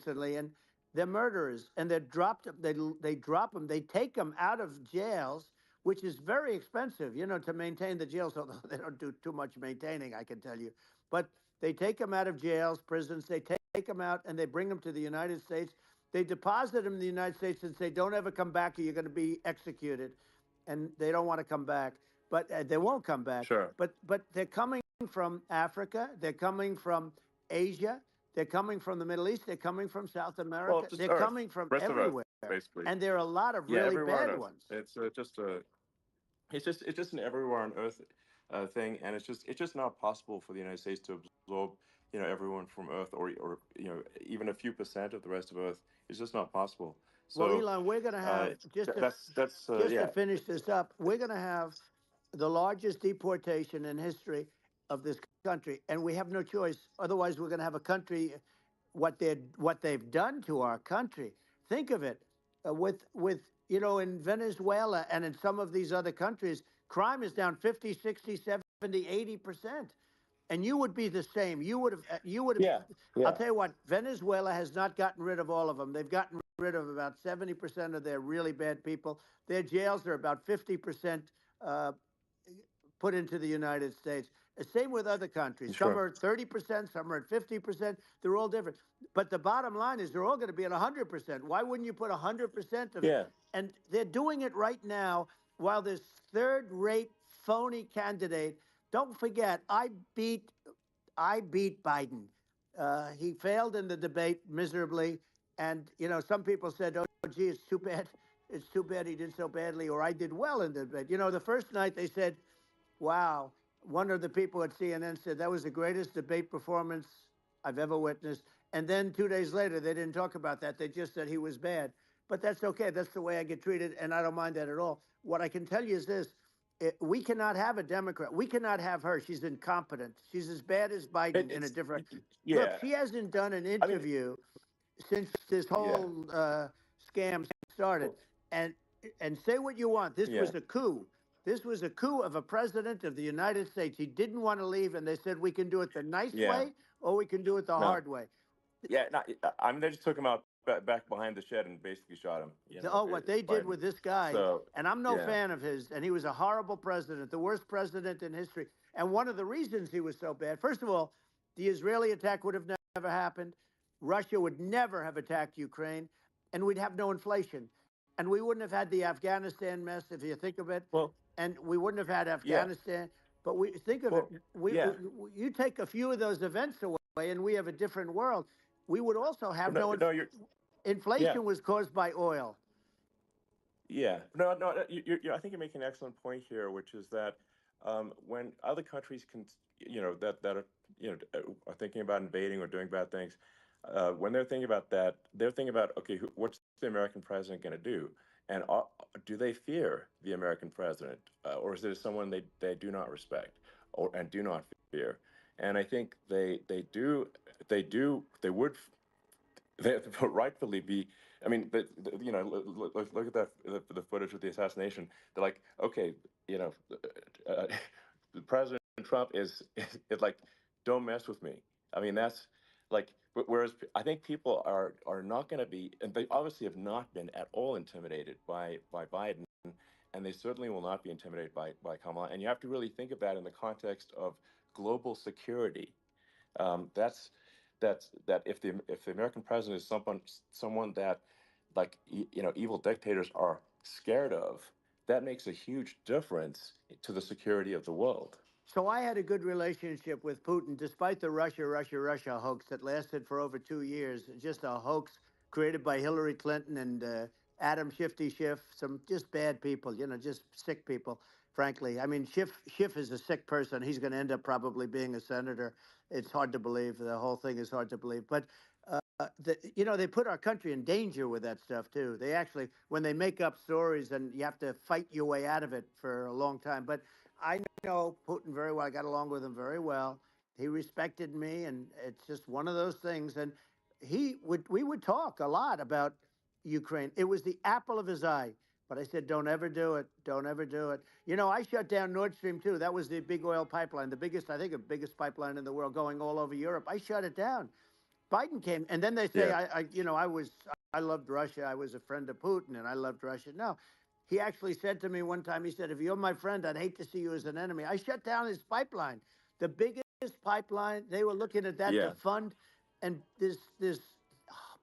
recently, and they're murderers, and they're dropped. They drop them. They take them out of jails, which is very expensive, to maintain the jails. Although they don't do too much maintaining, I can tell you. But they take them out of jails, prisons. They take them out, and they bring them to the United States. They deposit them in the United States and say, "Don't ever come back, or you're going to be executed." And they don't want to come back, but they won't come back. Sure. But they're coming from Africa. They're coming from Asia. They're coming from the Middle East. They're coming from South Well, America. just They're Earth, coming from rest of Earth, everywhere. basically. And there are a lot of Yeah, really everywhere on bad Earth. ones. It's just an everywhere on Earth thing, and it's just not possible for the United States to absorb everyone from Earth, or even a few percent of the rest of Earth. It's just not possible. Well, So Elon, we're going to have, that's just to yeah, finish this up, we're going to have the largest deportation in history of this country, and we have no choice. Otherwise, we're going to have a country, what they've done to our country. Think of it, with in Venezuela and in some of these other countries, crime is down 50, 60, 70, 80%. And you would be the same. You would have. yeah, I'll yeah, tell you what. Venezuela has not gotten rid of all of them. They've gotten rid of about 70% of their really bad people. Their jails are about 50% uh, put into the United States. Same with other countries. Some sure, are at 30%, some are at 50%. They're all different. But the bottom line is they're all going to be at 100%. Why wouldn't you put 100% of it? yeah, And they're doing it right now while this third-rate phony candidate. Don't forget, I beat Biden. He failed in the debate miserably, and some people said, "Oh, gee, it's too bad. It's too bad he did so badly," or "I did well in the debate." The first night they said, "Wow." One of the people at CNN said that was the greatest debate performance I've ever witnessed. And then 2 days later, they didn't talk about that. They just said he was bad. But that's okay. That's the way I get treated, and I don't mind that at all. What I can tell you is this: we cannot have a Democrat. We cannot have her. She's incompetent. She's as bad as Biden in a it's different. Look, yeah. she hasn't done an I mean, interview since this yeah, whole scam started. And and say what you want. This yeah, was a coup. This was a coup of a president of the United States. He didn't want to leave, and they said we can do it the nice yeah. way or we can do it the No, hard way. yeah. No, I mean, they just took him out back behind the shed and basically shot him. What they did Biden. with this guy, So and I'm no yeah, fan of his, and he was a horrible president, the worst president in history. And one of the reasons he was so bad, first of all, the Israeli attack would have never happened. Russia would never have attacked Ukraine, and we'd have no inflation. And we wouldn't have had the Afghanistan mess, if you think of it, well, and we wouldn't have had yeah, Afghanistan. But we think of it, well, yeah. you take a few of those events away, and we have a different world. We would also have No, no no, yeah, inflation was caused by oil. yeah. No, no. I think you're making an excellent point here, which is that when other countries can, that are, are thinking about invading or doing bad things, when they're thinking about that, they're thinking about, okay, what's the American president going to do? And do they fear the American president, or is there someone they do not respect and do not fear? And I think they would they rightfully be. I mean, look at that the footage of the assassination. They're like, okay, you know, uh, President Trump is like, don't mess with me. I mean, that's like, whereas I think people are not going to be, and they obviously have not been at all intimidated by Biden, and they certainly will not be intimidated by Kamala. And you have to really think of that in the context of global security. That's that if the American president is someone that, like, evil dictators are scared of, that makes a huge difference to the security of the world. So I had a good relationship with Putin, despite the Russia hoax that lasted for over 2 years. Just a hoax created by Hillary Clinton and Adam Shifty Schiff, some just bad people, just sick people, frankly. I mean, Schiff is a sick person. He's going to end up probably being a senator. It's hard to believe. The whole thing is hard to believe. But, they put our country in danger with that stuff, too. They actually, when they make up stories, and you have to fight your way out of it for a long time. But I know Putin very well. I got along with him very well. He respected me, and it's just one of those things. And we would talk a lot about Ukraine. It was the apple of his eye. But I said, don't ever do it. Don't ever do it. I shut down Nord Stream 2. That was the big oil pipeline, the biggest, I think, the biggest pipeline in the world going all over Europe. I shut it down. Biden came, and then they say, Yeah. I loved Russia. I was a friend of Putin, and I loved Russia. No, he actually said to me one time, he said, if you're my friend, I'd hate to see you as an enemy. I shut down his pipeline, the biggest pipeline. They were looking at that to Yeah. fund, and this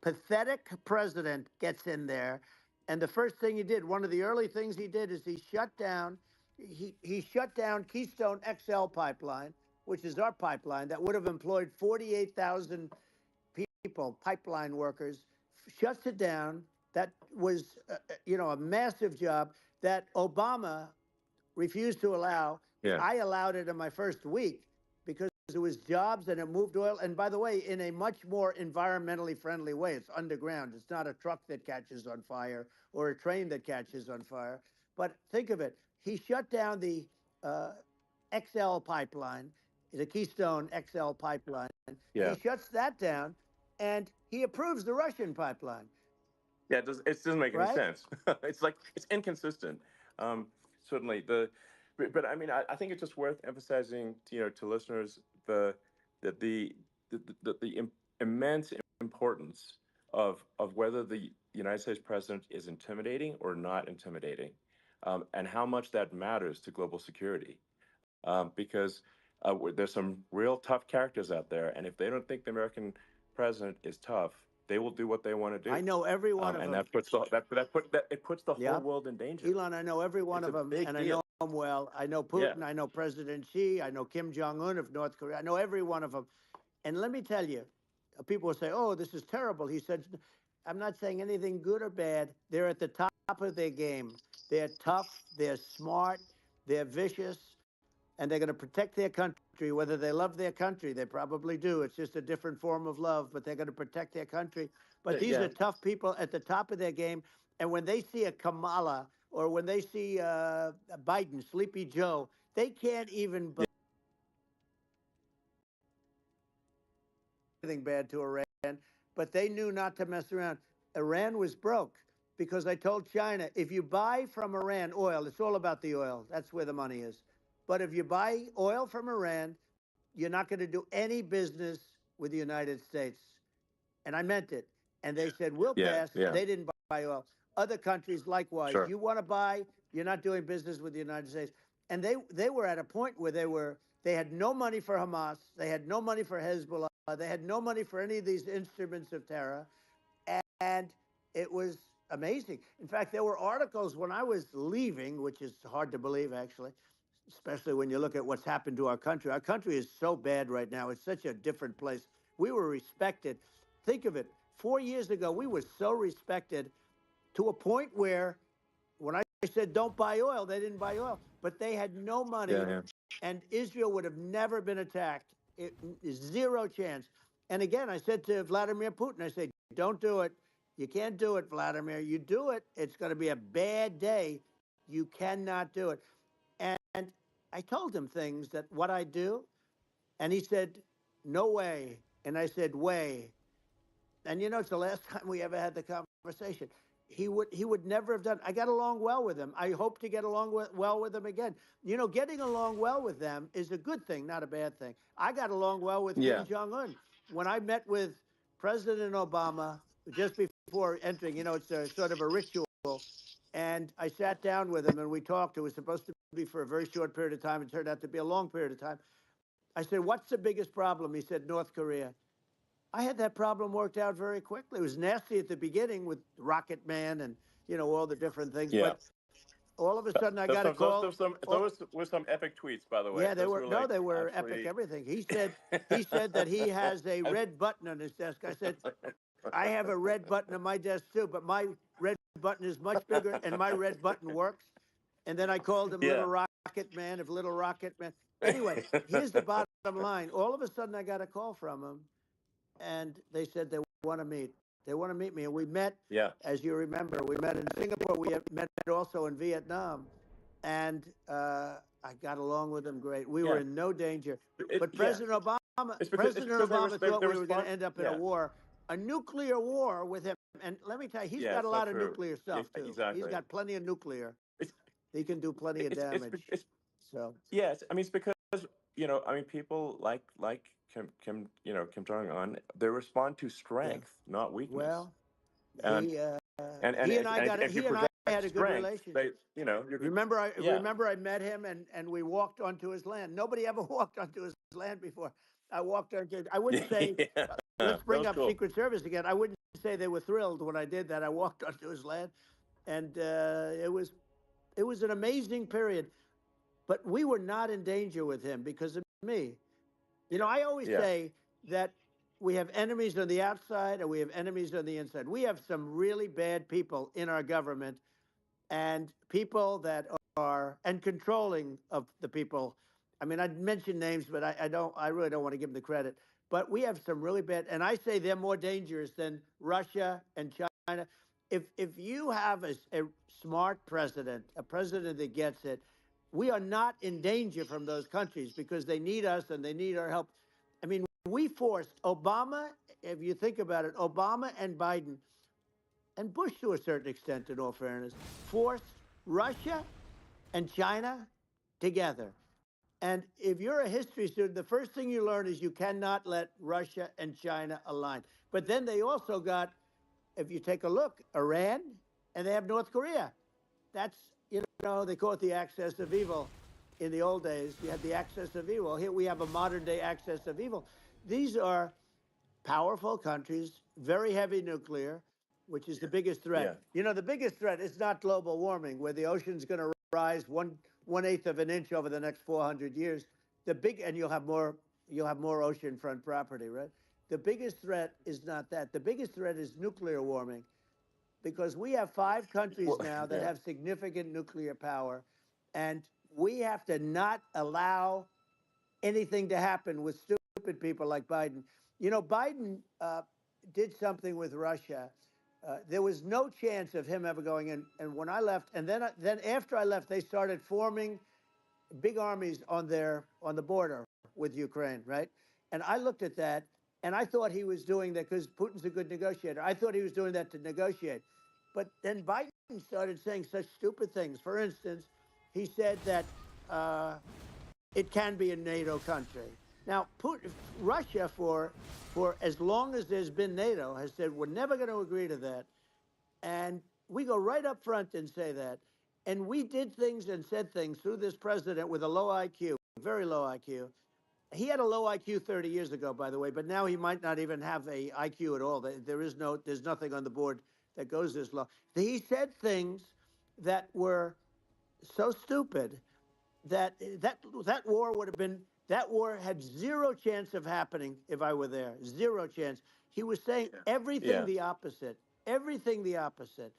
pathetic president gets in there, and the first thing he did, one of the early things he did, is he shut down Keystone XL pipeline, which is our pipeline that would have employed 48,000 people, pipeline workers, shuts it down. That was, a massive job that Obama refused to allow. Yeah. I allowed it in my first week because it was jobs and it moved oil. And by the way, in a much more environmentally friendly way. It's underground. It's not a truck that catches on fire or a train that catches on fire. But think of it. He shut down the uh, XL pipeline, the Keystone XL pipeline. He Yeah. shuts that down and he approves the Russian pipeline, Yeah, it doesn't make any right? sense. It's like it's inconsistent. Um, certainly but I mean, I think it's just worth emphasizing, to listeners the immense importance of whether the United States president is intimidating or not intimidating, and how much that matters to global security. Because there's some real tough characters out there, and if they don't think the American president is tough, they will do what they want to I do, know every one of and them. it puts the whole Yeah. world in danger. Elon, I know every one It's of a them, big and I deal. know them well. I know Yeah, Putin. I know President Xi. I know Kim Jong Un of North Korea. I know every one of them. And let me tell you, people will say, "Oh, this is terrible." He said, "I'm not saying anything good or bad. They're at the top of their game. They're tough. They're smart. They're vicious, and they're going to protect their country. Whether they love their country, they probably do. It's just a different form of love, but they're going to protect their country. But these yeah, are tough people at the top of their game. And when they see a Kamala or when they see Biden, Sleepy Joe, they can't even believe anything bad to Iran. But they knew not to mess around. Iran was broke because I told China, if you buy from Iran oil, it's all about the oil. That's where the money is. But if you buy oil from Iran, you're not going to do any business with the United States. And I meant it. And they said, we'll yeah, pass. yeah. They didn't buy oil. Other countries, likewise, Sure. you want to buy, you're not doing business with the United States. And they were at a point where they had no money for Hamas. They had no money for Hezbollah. They had no money for any of these instruments of terror. And it was amazing. In fact, there were articles when I was leaving, which is hard to believe, actually, especially when you look at what's happened to our country. Our country is so bad right now. It's such a different place. We were respected. Think of it. 4 years ago, we were so respected to a point where when I said don't buy oil, they didn't buy oil, but they had no Yeah, money yeah, and Israel would have never been attacked. Zero chance. And again, I said to Vladimir Putin, I said, don't do it. You can't do it, Vladimir. You do it, it's going to be a bad day. You cannot do it. And I told him things that what I do. And he said, no way. And I said, way. And it's the last time we ever had the conversation. He would never have done. I got along well with him. I hope to get along well with him again. Getting along well with them is a good thing, not a bad thing. I got along well with yeah, Kim Jong Un when I met with President Obama just before entering. It's a sort of a ritual, and I sat down with him and we talked. It was supposed to be for a very short period of time. It turned out to be a long period of time. I said, "What's the biggest problem?" He said, "North Korea." I had that problem worked out very quickly. It was nasty at the beginning with Rocket Man and all the different things, yeah. but all of a sudden I got a call. Those were some epic tweets, by the way. Yeah, they Those were were no, like they were epic. absolutely. Everything he said that he has a red button on his desk. I said I have a red button on my desk too, but my red button is much bigger, and my red button works. And then I called him Yeah. Little Rocket Man of Little Rocket Man. Anyway, here's the bottom line. All of a sudden I got a call from him and they said they want to meet. They want to meet me. And we met, Yeah. as you remember, we met in Singapore. We met also in Vietnam. And I got along with them great. We were Yeah. in no danger. But Yeah. President It's because Obama thought they we were going respond. to end up in Yeah. a nuclear war with him. And let me tell you, he's Yeah. got a It's not lot of true. nuclear Yeah, stuff, too. He's exactly. got plenty of nuclear. It's He can do plenty of it's damage. So, yes. I mean, it's because I mean, people like Kim Jong Un, they respond to Yeah. strength, not weakness. Well, And he and he and I and got it. if you He and I project had a good strength, they, relationship. you're good. Remember, I Yeah. remember I met him and we walked onto his land. Nobody ever walked onto his land before. I walked onto. I wouldn't say. Yeah. Let's That bring was up cool. Secret Service again. I wouldn't say they were thrilled when I did that. I walked onto his land, and it was an amazing period. But we were not in danger with him because of me. I always Yeah. say that we have enemies on the outside and we have enemies on the inside. We have some really bad people in our government and people that are and controlling of the people. I mean, I'd mention names, but I don't. I really don't want to give them the credit. But we have some really bad, and I say they're more dangerous than Russia and China. If you have a smart president, a president that gets it, we are not in danger from those countries because they need us and they need our help. I mean, we forced Obama. If you think about it, Obama and Biden and Bush, to a certain extent, in all fairness, forced Russia and China together. And if you're a history student, the first thing you learn is you cannot let Russia and China align. But then they also got, if you take a look, Iran, and they have North Korea. That's, they call it the axis of evil. In the old days, you had the axis of evil. Here we have a modern day axis of evil. These are powerful countries, very heavy nuclear, which is the biggest threat. Yeah. The biggest threat is not global warming, where the ocean's going to rise one eighth of an inch over the next 400 years. And you'll have more oceanfront property, right? The biggest threat is not that. The biggest threat is nuclear warming, because we have 5 countries Well, now that yeah. have significant nuclear power, and we have to not allow anything to happen with stupid people like Biden. Biden did something with Russia. There was no chance of him ever going in. And when I left, and then after I left, they started forming big armies on the border with Ukraine, right? And I looked at that, and I thought he was doing that because Putin's a good negotiator. I thought he was doing that to negotiate. But then Biden started saying such stupid things. For instance, he said that it can be a NATO country. Now, Russia, for as long as there's been NATO, has said we're never going to agree to that, and we go right up front and say that. And we did things and said things through this president with a low IQ, very low IQ. He had a low IQ 30 years ago, by the way, but now he might not even have a IQ at all. There's nothing on the board that goes this low. He said things that were so stupid that war would have been that war had zero chance of happening if I were there. Zero chance. He was saying everything Yeah. the opposite. Everything the opposite.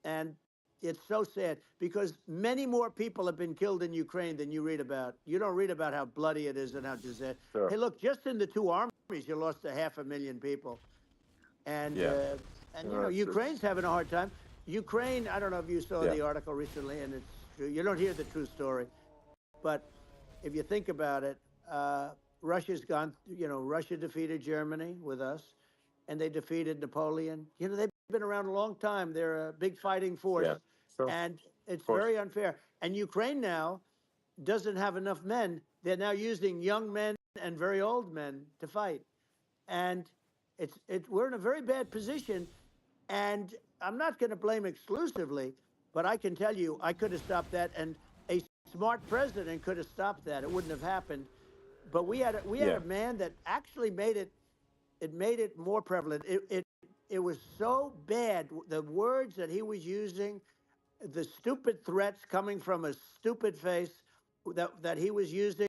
And it's so sad because many more people have been killed in Ukraine than you read about. You don't read about how bloody it is and how disastrous. Sure. Hey, look, just in the two armies, you lost 500,000 people. And Yeah. Ukraine's having a hard time. Ukraine, I don't know if you saw Yeah. the article recently, and it's true. You don't hear the true story. But if you think about it, Russia's gone. Russia defeated Germany with us, and they defeated Napoleon. They've been around a long time. They're a big fighting force, Yeah. Sure. and it's Of course. very unfair. And Ukraine now doesn't have enough men. They're now using young men and very old men to fight, and we're in a very bad position. And I'm not going to blame exclusively, but I can tell you I could have stopped that, and a smart president could have stopped that. It wouldn't have happened. But we had Yeah. a man that actually made it. It made it more prevalent. It was so bad. The words that he was using, the stupid threats coming from a stupid face that he was using.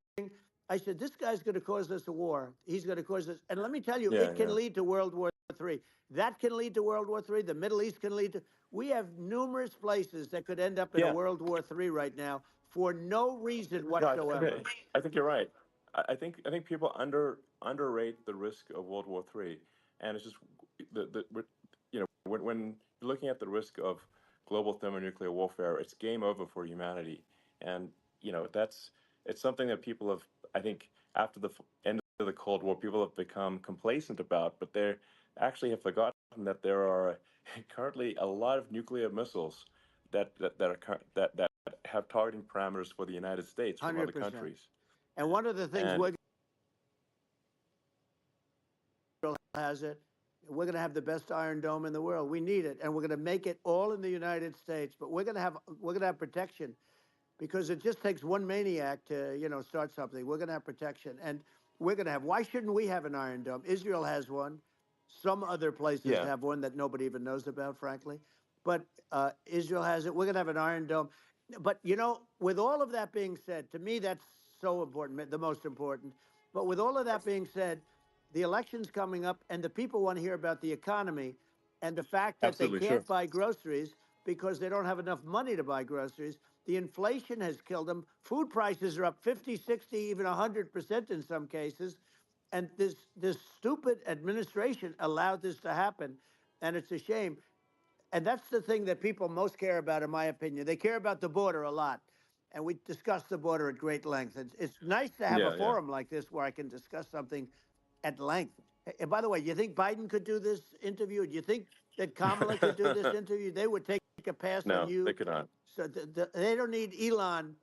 I said, this guy's going to cause us a war. He's going to cause us. And let me tell you, Yeah. it can Yeah. lead to World War III. That can lead to World War III. The Middle East can lead to. We have numerous places that could end up in a Yeah. World War III right now for no reason No, whatsoever. I think you're right. I think people underrate the risk of World War III, and it's just when you're looking at the risk of global thermonuclear warfare, it's game over for humanity, and that's it's something that people have, I think, after the end of the Cold War, people have become complacent about, but they actually have forgotten that there are currently a lot of nuclear missiles that have targeting parameters for the United States from other 100%. countries. And one of the things And has it. We're going to have the best Iron Dome in the world. We need it, and we're going to make it all in the United States. But we're going to have protection, because it just takes one maniac to start something. We're going to have protection, and we're going to have. Why shouldn't we have an Iron Dome? Israel has one. Some other places yeah, have one that nobody even knows about, frankly. But Israel has it. We're going to have an Iron Dome. But with all of that being said, to me that's so important, the most important. But with all of that being said, the election's coming up, and the people want to hear about the economy and the fact that they absolutely, sure. can't buy groceries because they don't have enough money to buy groceries. The inflation has killed them. Food prices are up 50, 60, even 100% in some cases. And this stupid administration allowed this to happen. And it's a shame. And that's the thing that people most care about, in my opinion. They care about the border a lot. And we discussed the border at great length. It's nice to have a Yeah, yeah. forum like this where I can discuss something at length. And by the way, you think Biden could do this interview? Do you think that Kamala could do this interview? They would take a pass on No, they you. could not. So they don't need Elon.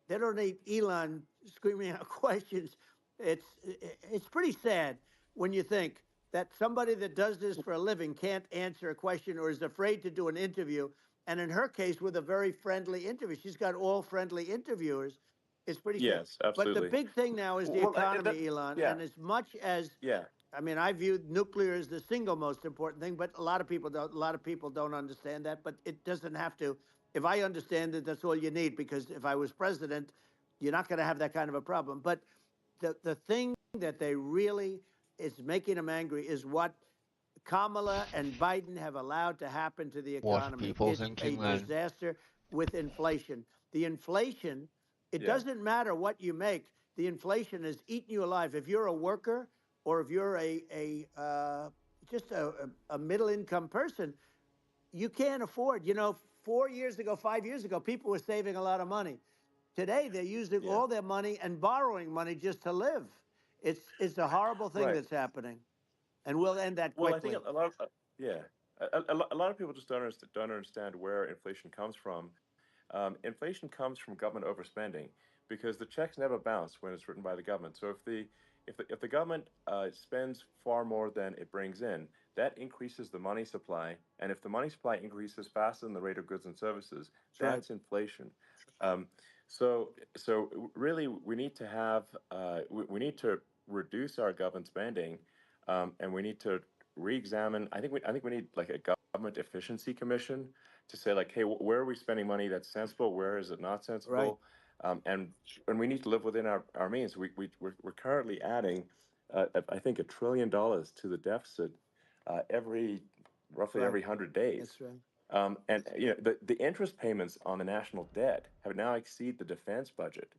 They don't need Elon screaming out questions. It's pretty sad when you think that somebody that does this for a living can't answer a question or is afraid to do an interview. And in her case, with a very friendly interview, she's got all friendly interviewers. It's pretty sad. Yes, But the absolutely. big thing now is the Well, economy, Elon. yeah, And as much as yeah, I mean, I view nuclear as the single most important thing, but a lot of people don't. A lot of people don't understand that. But it doesn't have to. If I understand it, that's all you need. Because if I was president, you're not going to have that kind of a problem. But the thing that they really is making them angry is what Kamala and Biden have allowed to happen to the What are economy. people It's a thinking then? disaster with inflation. The inflation, it yeah, doesn't matter what you make. The inflation has eaten you alive. If you're a worker or if you're just a middle income person, you can't afford. 4 years ago, 5 years ago, people were saving a lot of money. Today, they're using yeah. all their money and borrowing money just to live. It's a horrible thing Right. that's happening, and we'll end that Well, I think quickly. a lot of yeah, a lot of people just don't understand where inflation comes from. Inflation comes from government overspending because the checks never bounce when it's written by the government. So if the government spends far more than it brings in, that increases the money supply, and if the money supply increases faster than the rate of goods and services, That's right. that's inflation. Um, so really, we need to have we need to reduce our government spending, and we need to re-examine. I think we need like a government efficiency commission to say like, hey, where are we spending money that's sensible? Where is it not Right. sensible? And we need to live within our means. We're currently adding, I think, $1 trillion to the deficit every roughly Right. every 100 days. That's right. And the interest payments on the national debt have now exceed the defense budget.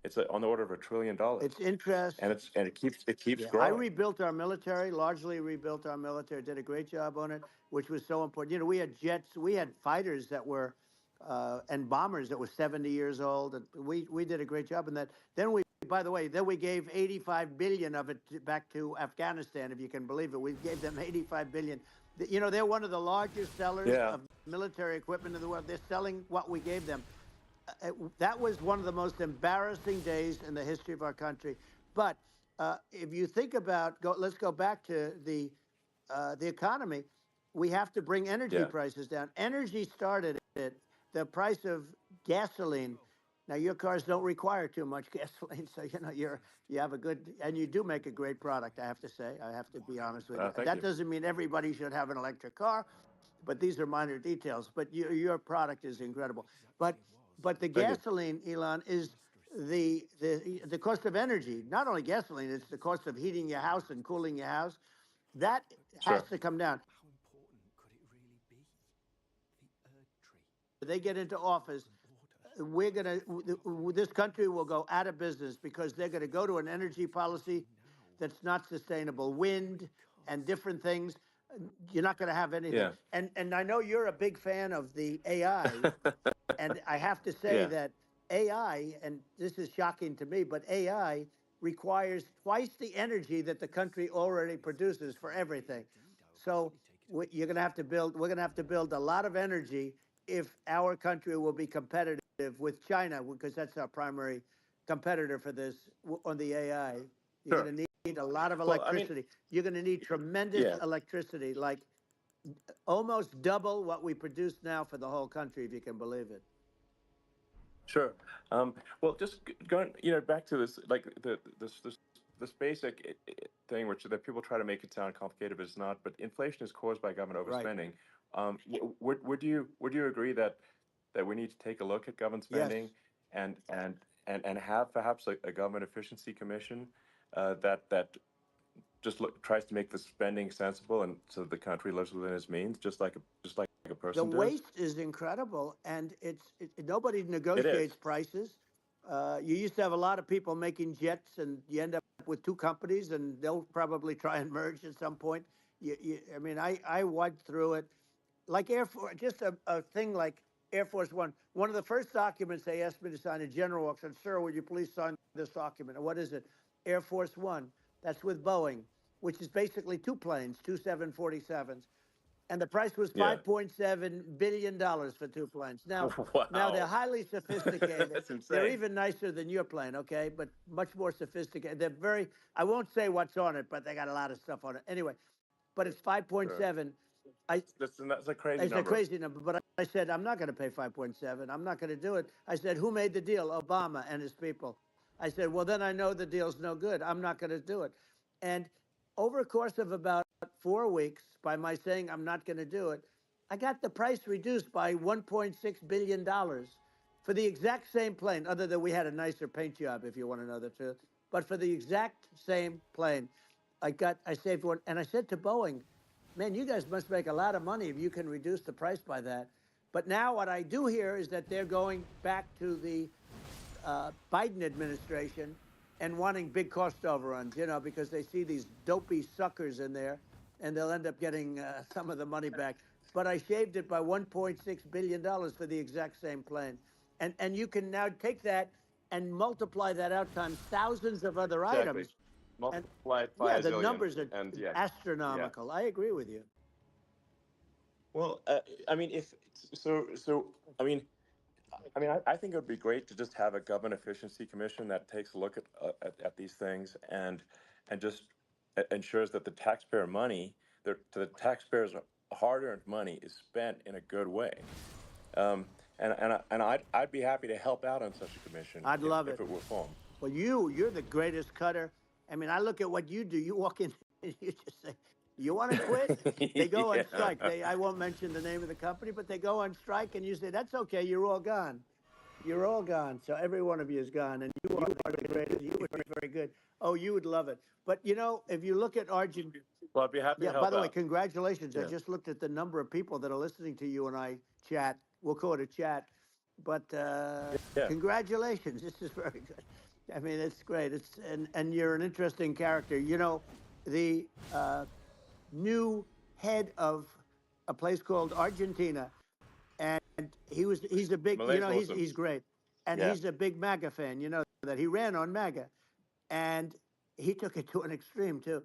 It's on the order of $1 trillion, It's interest. and it keeps Yeah, I growing. rebuilt our military, largely rebuilt our military, did a great job on it, which was so important. We had jets, we had fighters that were, and bombers that were 70 years old. And we did a great job in that. By the way, then we gave 85 billion of it back to Afghanistan, if you can believe it. We gave them 85 billion. They're one of the largest sellers Yeah, of military equipment in the world. They're selling what we gave them. That was one of the most embarrassing days in the history of our country. But if you think about, let's go back to the economy. We have to bring energy yeah, prices down. Energy started at the price of gasoline. Now your cars don't require too much gasoline, so you have a good, and you do make a great product. I have to say, I have to be honest with you. thank That you. doesn't mean everybody should have an electric car, but these are minor details. But your product is incredible. But the Thank you. gasoline, Elon, is the cost of energy. Not only gasoline, it's the cost of heating your house and cooling your house. That has Sure. to come down. They get into office, this country will go out of business because they're going to go to an energy policy that's not sustainable. Wind and different things. You're not going to have anything. Yeah. And I know you're a big fan of the AI, and I have to say Yeah. that AI, and this is shocking to me, but AI requires twice the energy that the country already produces for everything. So you're going to have to build. We're going to have to build a lot of energy if our country will be competitive with China, because that's our primary competitor for this on the AI. You're Sure. going to need a lot of Well, I mean, electricity. You're going to need tremendous yeah, electricity, like almost double what we produce now for the whole country, if you can believe it. sure. Well, just going, back to this, like this basic thing, which that people try to make it sound complicated, but it's not. But inflation is caused by government Right. overspending. Would you agree that we need to take a look at government Yes. spending and have perhaps a government efficiency commission that just tries to make the spending sensible and so the country lives within its means, just like a The person does. waste is incredible, and nobody It negotiates is. prices. You used to have a lot of people making jets, and you end up with two companies, and they'll probably try and merge at some point. I mean, I went through it like Air Force, just a thing like Air Force One. One of the first documents they asked me to sign, a general walks in, sir, would you please sign this document? And what is it? Air Force One. That's with Boeing, which is basically two planes, two 747s, and the price was Yeah. $5.7 billion for two planes. Now they're Wow. highly sophisticated. That's They're insane. even nicer than your plane, okay? But much more sophisticated. They're very. I won't say what's on it, but they got a lot of stuff on it. Anyway, but it's Sure. 5.7. I That's a crazy It's a number. crazy number, but I said I'm not going to pay 5.7. I'm not going to do it. I said, who made the deal? Obama and his people. I said, well, then I know the deal's no good. I'm not going to do it. And over a course of about 4 weeks, by my saying I'm not going to do it, I got the price reduced by $1.6 billion for the exact same plane. Other than we had a nicer paint job, if you want to know the truth. But for the exact same plane, I saved one. And I said to Boeing, man, you guys must make a lot of money if you can reduce the price by that. But now what I do hear is that they're going back to the Biden administration and wanting big cost overruns, because they see these dopey suckers in there, and they'll end up getting some of the money back. But I shaved it by $1.6 billion for the exact same plane, and you can now take that and multiply that out times thousands of other Exactly. items, and Multiply it by yeah, a the zillion, numbers are and yeah, yeah. astronomical. I agree with you. Well, I mean, if so, I mean, I think it would be great to just have a government efficiency commission that takes a look at these things and just ensures that the taxpayer money, the taxpayers' hard-earned money, is spent in a good way. I'd be happy to help out on such a commission I'd love if it. it were formed. Well, you're the greatest cutter. I mean, I look at what you do. You walk in and you just say, "You want to quit?" They go on Yeah. strike. I won't mention the name of the company, but they go on strike, and you say, "That's okay. You're all gone. You're all gone." So every one of you is gone, and you are the greatest. You would be very good. Oh, you would love it. But if you look at Argentina. Well, I'd be happy to Yeah, by help the way, out. congratulations. I Yeah. just looked at the number of people that are listening to you and I chat. We'll call it a chat. But Yeah. congratulations. This is very good. I mean, it's great. And you're an interesting character. The new head of a place called Argentina, and he's a big, Malay's awesome. he's great. And Yeah. he's a big MAGA fan, that he ran on MAGA. And he took it to an extreme too.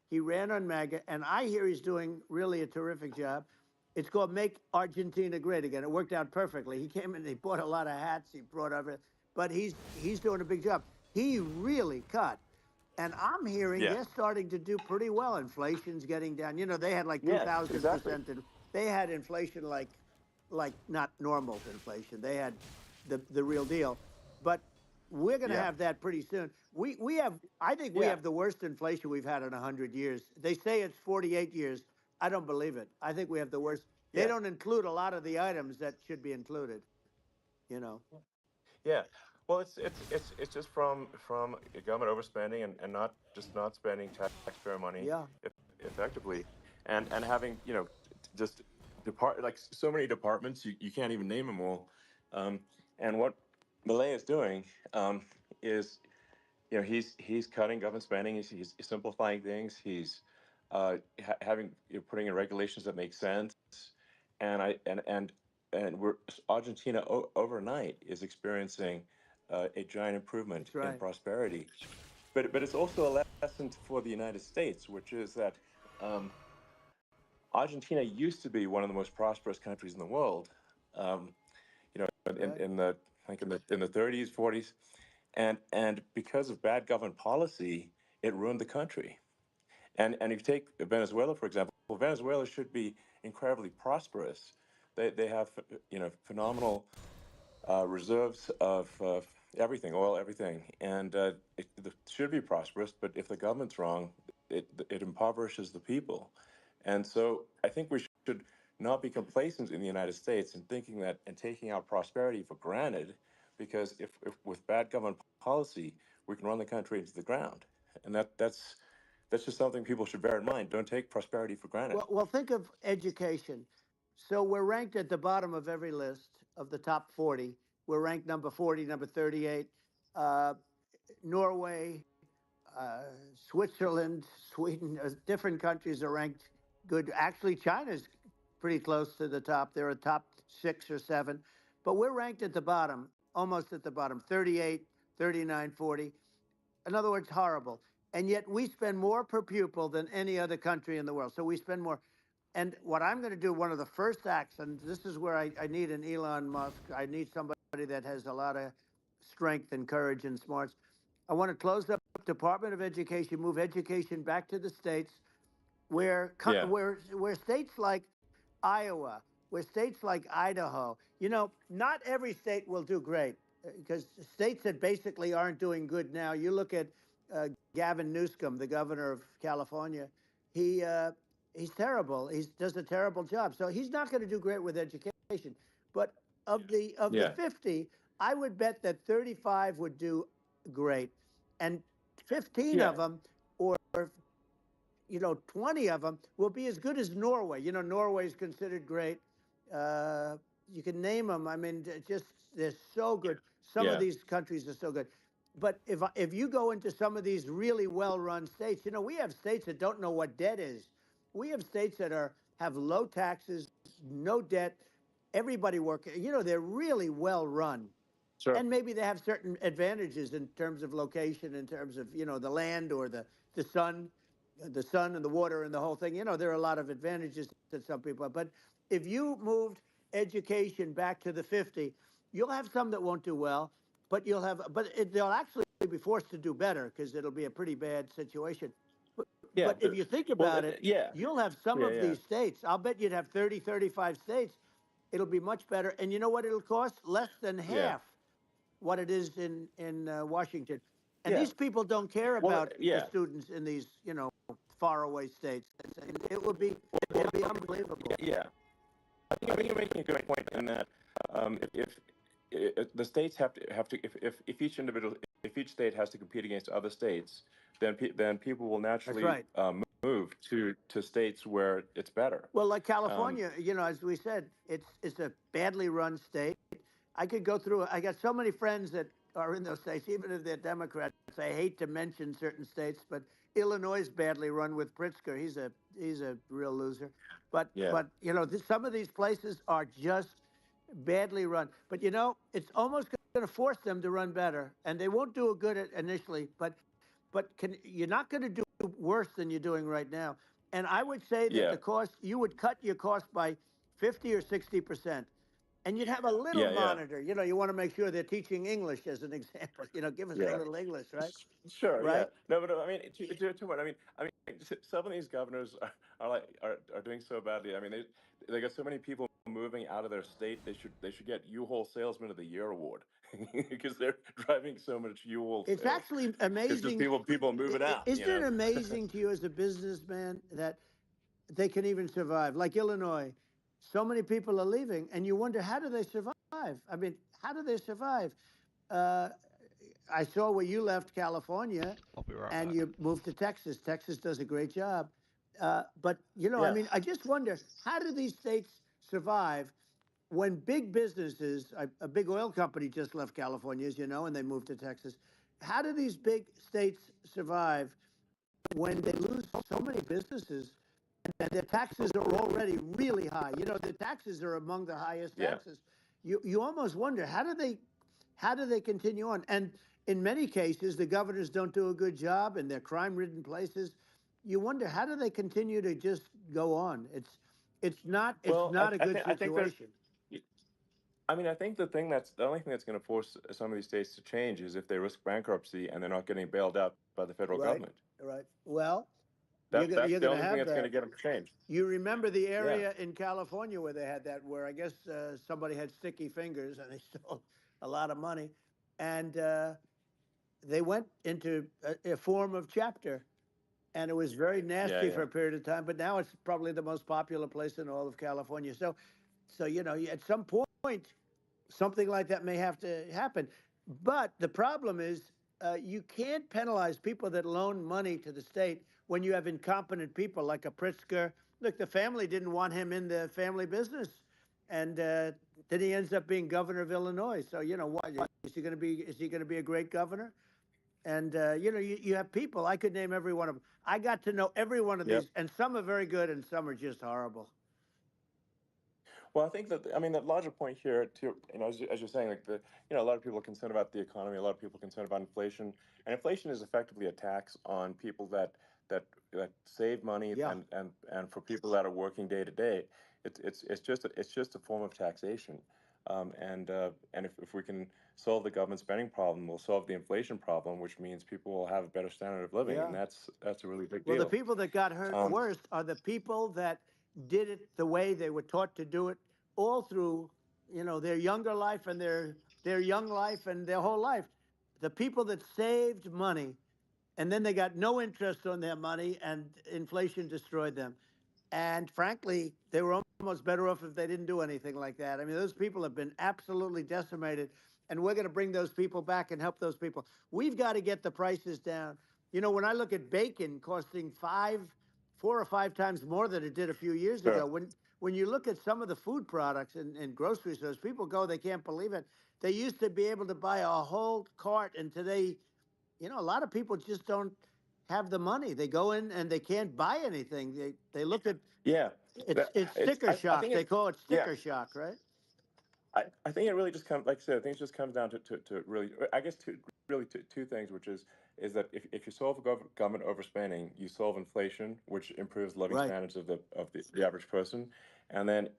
He ran on MAGA, and I hear he's doing really a terrific job. It's called Make Argentina Great Again. It worked out perfectly. He came in, he bought a lot of hats, he brought everything, but he's doing a big job. He really cut. And I'm hearing Yeah. they're starting to do pretty well. Inflation's getting down. They had like Yeah. Exactly. 2,000%. They had inflation like not normal inflation. They had the real deal. But we're going to Yeah. have that pretty soon. We have. I think we Yeah. have the worst inflation we've had in 100 years. They say it's 48 years. I don't believe it. I think we have the worst. They Yeah. don't include a lot of the items that should be included. You know. Yeah. Well, it's just from government overspending and not spending taxpayer money Yeah. effectively, and having just like so many departments you can't even name them all, um, and what Malay is doing is he's cutting government spending, he's simplifying things, he's having putting in regulations that make sense, and I and we're Argentina overnight is experiencing a giant improvement That's in right. prosperity, but it's also a lesson for the United States, which is that um, Argentina used to be one of the most prosperous countries in the world, um, in Right. in the I think in the 30s, 40s, and because of bad government policy, it ruined the country. And if you take Venezuela, for example, Venezuela should be incredibly prosperous. They have phenomenal reserves of everything, oil, everything, and it should be prosperous. But if the government's wrong, it impoverishes the people. And so I think we should not be complacent in the United States in thinking that and taking our prosperity for granted, because if with bad government policy we can run the country into the ground, and that's just something people should bear in mind. Don't take prosperity for granted. Well, think of education. So we're ranked at the bottom of every list of the top 40. We're ranked number 40, number 38. Uh, Norway, Switzerland, Sweden, different countries are ranked good. Actually, China's pretty close to the top. They're a top 6 or 7, but we're ranked at the bottom, almost at the bottom, 38, 39, 40. In other words, horrible. And yet we spend more per pupil than any other country in the world. So we spend more. And what I'm going to do, one of the first acts, and this is where I need an Elon Musk, I need somebody that has a lot of strength and courage and smarts. I want to close the Department of Education, move education back to the states, where Yeah, where states like Iowa, where states like Idaho, not every state will do great, because states that basically aren't doing good now. You look at Gavin Newsom, the governor of California. He he's terrible. He does a terrible job. So he's not going to do great with education. But of the yeah, 50, I would bet that 35 would do great, and 15 yeah. of them, or 20 of them will be as good as Norway. Norway is considered great. Uh, you can name them. I mean, just they're so good. Some of Yeah, these countries are so good. But if you go into some of these really well-run states, we have states that don't know what debt is. We have states that have low taxes, no debt, everybody working. They're really well run, sure. and maybe they have certain advantages in terms of location, in terms of the land, or the sun, and the water and the whole thing. There are a lot of advantages that some people have. But if you moved education back to the 50, you'll have some that won't do well, but they'll actually be forced to do better, because it'll be a pretty bad situation. But, Yeah, but if you think well, about it, yeah, you'll have some yeah, of yeah, these states. I'll bet you'd have 30, 35 states. It'll be much better. And you know what it'll cost? Less than yeah, half what it is in Washington. And yeah. these people don't care Well, about the yeah, students in these faraway states. It'd be unbelievable. yeah. I think you're making a good point in that if the states have to if each individual if each state has to compete against other states, then people will That's naturally right. move to states where it's better. Well, like Um, California, as we said, it's a badly run state. I could go through. I got so many friends that are in those states, even if they're Democrats. I hate to mention certain states, but Illinois is badly run with Pritzker. He's a real loser. But yeah, but some of these places are just badly run. But it's almost going to force them to run better, and they won't do a good at initially. But you're not going to do worse than you're doing right now. And I would say that yeah, the cost, you would cut your cost by 50 or 60%. And you'd have a little yeah, yeah, monitor. You want to make sure they're teaching English as an example. Give us a yeah. little English, right? Sure, yeah. Right? No, but I mean, to what some of these governors are doing so badly. I mean, they got so many people moving out of their state. They should get U-Haul Salesman of the Year award because they're driving so much U-Haul It's sales. actually It's just amazing. people moving out. Isn't it amazing to you as a businessman that they can even survive? Like Illinois, so many people are leaving, and you wonder, how do they survive? I mean, how do they survive? Uh, I saw where you left California I'll be right and back. you moved to Texas. Texas does a great job. But, I Yeah, mean, I just wonder, how do these states survive when big businesses, a big oil company just left California, as you know, and they moved to Texas. How do these big states survive when they lose so many businesses, and their taxes are already really high? The taxes are among the highest yeah. taxes. You almost wonder, how do they continue on? And in many cases, the governors don't do a good job, and they're crime-ridden places. You wonder, how do they continue to just go on? It's not Well, a good I think there's situation. I mean, I think the only thing that's going to force some of these states to change is if they risk bankruptcy and they're not getting bailed out by the federal government. Right, right. Well, That's you're the gonna only thing have that's going to that. get them to change. You remember the Yeah, area in California where they had that, where I guess somebody had sticky fingers and they stole a lot of money, and they went into a form of chapter, and it was very yeah, nasty yeah, for a period of time. But now it's probably the most popular place in all of California. So at some point, something like that may have to happen. But the problem is, you can't penalize people that loan money to the state when you have incompetent people like a Pritzker. Look, the family didn't want him in the family business, and then he ends up being governor of Illinois. So what is he going to be? Is he going to be a great governor? And you have people. I could name every one of them. I got to know every one of yep. these, and some are very good, and some are just horrible. Well, I think that I mean the larger point here, too, as you're saying, like a lot of people are concerned about the economy, a lot of people are concerned about inflation, and inflation is effectively a tax on people that save money, Yeah, and for people that are working day to day, it's just a form of taxation, and if we can solve the government spending problem, we'll solve the inflation problem, which means people will have a better standard of living, and yeah. that's a really big Well, the deal. people that got hurt Um, worst are the people that did it the way they were taught to do it all through, their younger life and their young life and their whole life. The people that saved money and then they got no interest on their money and inflation destroyed them. And frankly, they were almost better off if they didn't do anything like that. I mean, those people have been absolutely decimated, and we're going to bring those people back and help those people. We've got to get the prices down. When I look at bacon costing 4 or 5 times more than it did a few years ago, sure. when you look at some of the food products in grocery stores, people go, they can't believe it. They used to be able to buy a whole cart, and today, a lot of people just don't have the money. They go in and they can't buy anything. They look at Yeah, it's sticker I shock. think They it. call it Yeah, sticker shock, right? I think it really just comes, like I said, I think it just comes down to really, I guess, two things, which is that if you solve government overspending, you solve inflation, which improves living Right. standards of the average person, and then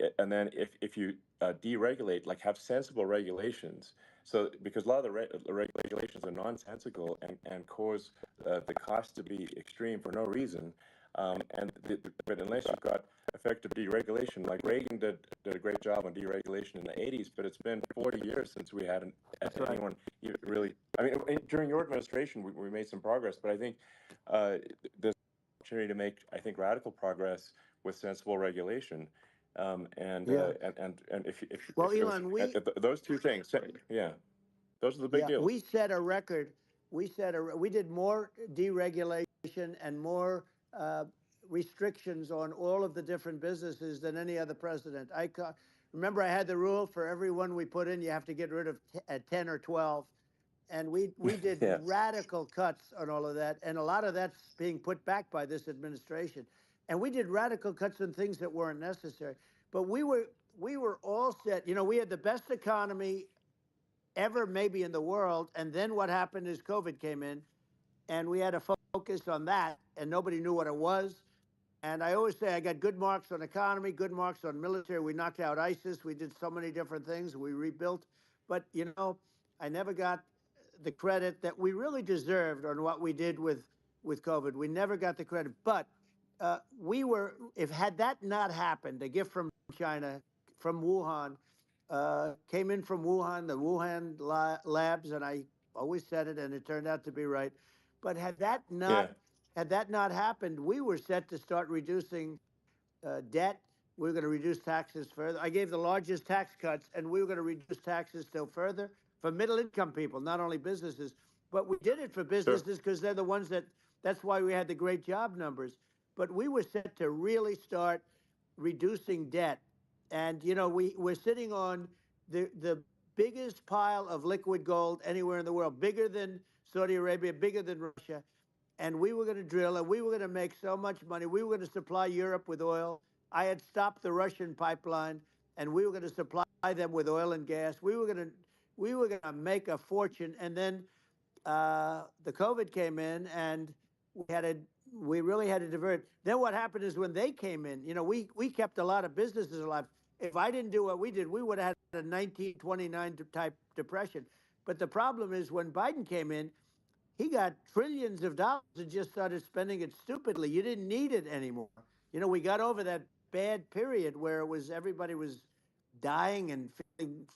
if you deregulate, like have sensible regulations, so because a lot of the regulations are nonsensical and cause the cost to be extreme for no reason, but unless you've got effective deregulation, like Reagan did a great job on deregulation in the 80s, but it's been 40 years since we had That's right. anyone really. I mean, during your administration, we made some progress, but I think there's an opportunity to make, I think, radical progress with sensible regulation. Yeah. And Well, if Elon, we those two things, yeah, those are the big yeah deals. we set a record. We did more deregulation and more restrictions on all of the different businesses than any other president. Remember I had the rule for everyone we put in, you have to get rid of 10 or 12. And we did Yeah, radical cuts on all of that, and a lot of that's being put back by this administration. And we did radical cuts on things that weren't necessary. But we were all set. We had the best economy ever, maybe in the world. And then what happened is COVID came in, and we had to focus on that, and nobody knew what it was. And I always say I got good marks on economy, good marks on military. We knocked out ISIS. We did so many different things. We rebuilt. But, I never got the credit that we really deserved on what we did with COVID. We never got the credit. But if had that not happened, a gift from China, from Wuhan, came in from Wuhan, the Wuhan labs, and I always said it, and it turned out to be right. But yeah, had that not happened, we were set to start reducing debt. We were going to reduce taxes further. I gave the largest tax cuts, and we were going to reduce taxes still further for middle income people, not only businesses. But we did it for sure, businesses because they're the ones that's why we had the great job numbers. But we were set to really start reducing debt. And, we're sitting on the biggest pile of liquid gold anywhere in the world, bigger than Saudi Arabia, bigger than Russia. And we were going to drill, and we were going to make so much money. We were going to supply Europe with oil. I had stopped the Russian pipeline, and we were going to supply them with oil and gas. We were going to make a fortune. And then the COVID came in, and we really had to divert. Then what happened is when they came in, we kept a lot of businesses alive. If I didn't do what we did, we would have had a 1929 type depression. But the problem is when Biden came in, he got trillions of dollars and just started spending it stupidly. You didn't need it anymore. We got over that bad period where everybody was dying and feeling,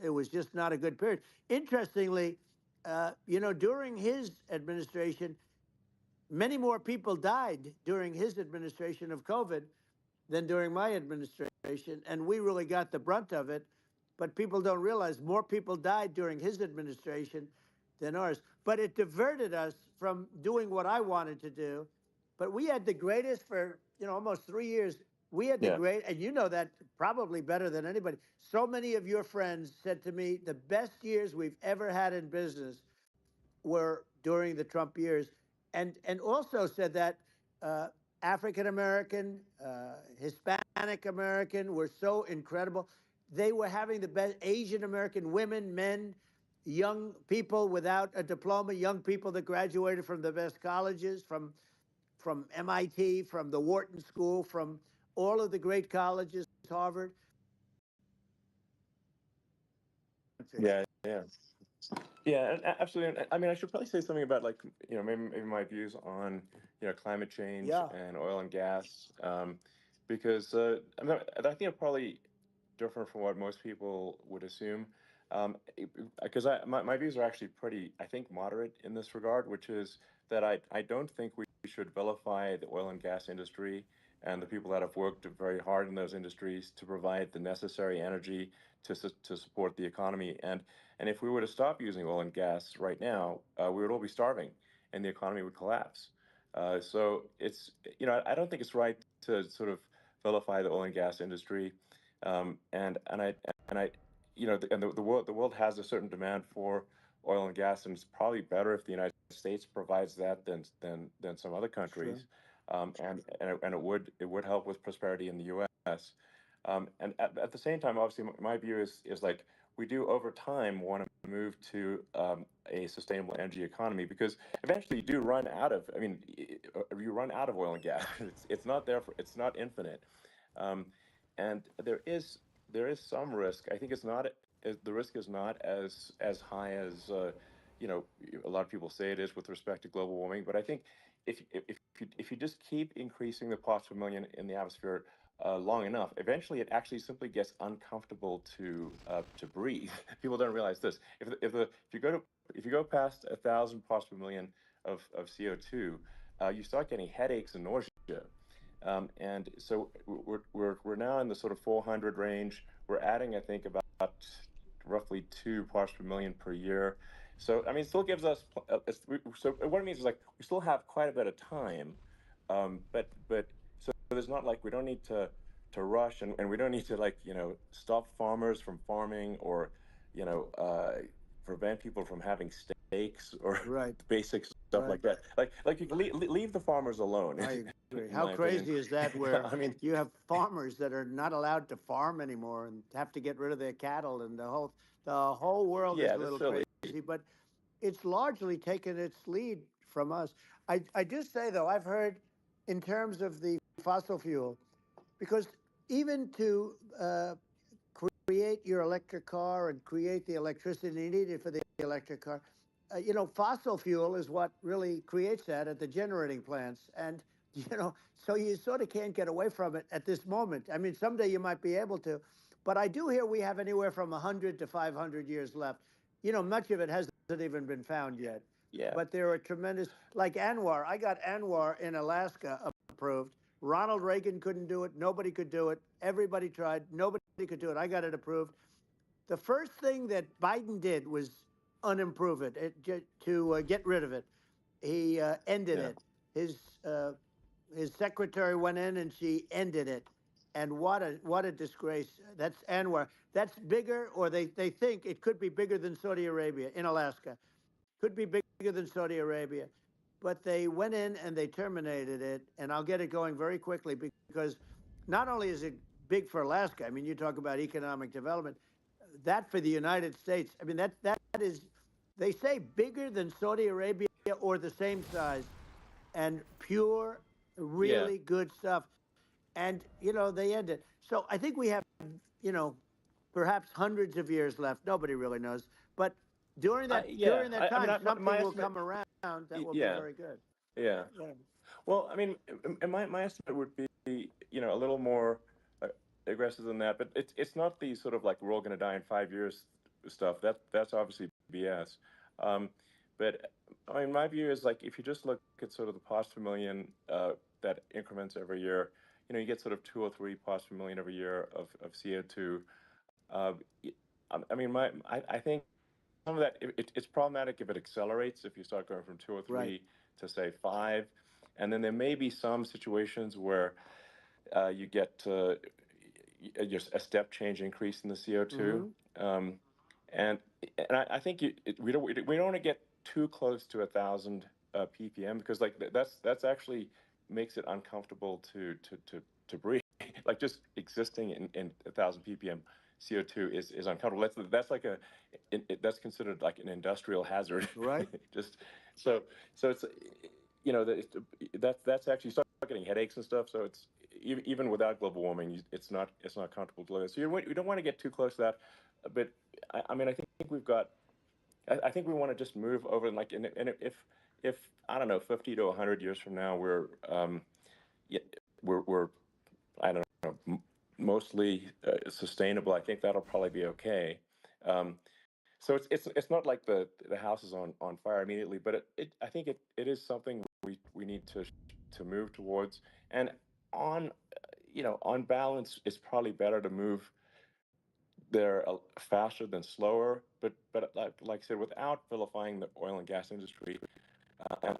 it was just not a good period. Interestingly, during his administration, many more people died during his administration of COVID than during my administration, and we really got the brunt of it. But people don't realize more people died during his administration than ours. But it diverted us from doing what I wanted to do. But we had the greatest for almost 3 years. We had the Yeah. great, and you know that probably better than anybody. So many of your friends said to me, the best years we've ever had in business were during the Trump years, and also said that African American, Hispanic American were so incredible. They were having the best Asian American women, men, young people without a diploma, young people that graduated from the best colleges, from MIT, from the Wharton School, from all of the great colleges, Harvard. Yeah, yeah. Yeah, and absolutely. I mean, I should probably say something about like maybe my views on climate change Yeah, and oil and gas, because I think I'm probably different from what most people would assume, because my views are actually pretty, I think, moderate in this regard, which is that I don't think we should vilify the oil and gas industry and the people that have worked very hard in those industries to provide the necessary energy to support the economy. And if we were to stop using oil and gas right now, we would all be starving, and the economy would collapse. So it's I don't think it's right to sort of vilify the oil and gas industry, and I the world has a certain demand for oil and gas, and it's probably better if the United States provides that than some other sure. countries, and it would help with prosperity in the U.S. And at the same time, obviously, my view is like we do over time want to move to a sustainable energy economy, because eventually you do run out of. I mean, you run out of oil and gas. It's not infinite, um, and there is some risk. I think the risk is not as high as you know a lot of people say it is with respect to global warming. But I think if you just keep increasing the parts per million in the atmosphere long enough, eventually it actually simply gets uncomfortable to breathe. People don't realize this. If you go past 1,000 parts per million of CO2, you start getting headaches and nausea. And so we're now in the sort of 400 range. We're adding, I think, about roughly 2 parts per million per year. So I mean, it still gives us. So what it means is like we still have quite a bit of time, but so there's not like we don't need to rush, and we don't need to like stop farmers from farming, or you know prevent people from having steaks or Right, basic stuff right. like that. Like you can leave the farmers alone, I agree. in How my opinion. crazy is that where I mean, you have farmers that are not allowed to farm anymore and have to get rid of their cattle, and the whole world is yeah, a that's little silly. crazy, but it's largely taken its lead from us. I just say though, I've heard in terms of the fossil fuel, because even to create your electric car and create the electricity needed for the electric car. Fossil fuel is what really creates that at the generating plants. And, so you sort of can't get away from it at this moment. I mean, someday you might be able to. But I do hear we have anywhere from 100 to 500 years left. Much of it hasn't even been found yet. Yeah, But there are tremendous, like Anwar. I got Anwar in Alaska approved. Ronald Reagan couldn't do it. Nobody could do it. Everybody tried. Nobody could do it. I got it approved. The first thing that Biden did was unimprove to get rid of it. He ended yeah, it. His uh, his secretary went in and she ended it. And what a disgrace. That's Anwar. That's bigger, or they think it could be bigger than Saudi Arabia in Alaska. Could be bigger than Saudi Arabia. But they went in and they terminated it. And I'll get it going very quickly, because not only is it big for Alaska, I mean, you talk about economic development, that for the United States, I mean, that is, they say bigger than Saudi Arabia or the same size, and pure, yeah. really good stuff. And, they end it. So I think we have, you know, perhaps hundreds of years left. Nobody really knows. But Yeah, during that I mean, time, my something will estimate, come around that will be yeah, very good. yeah. Yeah. Well, I mean, my estimate would be, a little more uh, aggressive than that, but it's not the sort of like we're all going to die in 5 years stuff. That's obviously BS. Um, but I mean, my view is like if you just look at sort of the parts per million that increments every year, you get sort of 2 or 3 parts per million every year of CO2. Uh, I mean, I think some of that it's problematic if it accelerates if you start going from two or Right. three to say five, and then there may be some situations where you get just a step change increase in the CO2, Mm-hmm. um, and I think we don't want to get too close to 1,000 ppm because like that's actually makes it uncomfortable to breathe. Like just existing in 1,000 ppm CO2 is uncomfortable. That's like that's considered like an industrial hazard. Right. Just so it's that's actually you start getting headaches and stuff. So it's even without global warming, it's not comfortable to live in. So you don't want to get too close to that. But I mean, I think we've got. I think we want to just move over and like and if I don't know 50 to 100 years from now yeah, we're I don't know mostly sustainable. I think that'll probably be okay. Um, so it's not like the house is on fire immediately, but I think it is something we need to move towards. And on on balance, it's probably better to move there faster than slower. But like I said, without vilifying the oil and gas industry and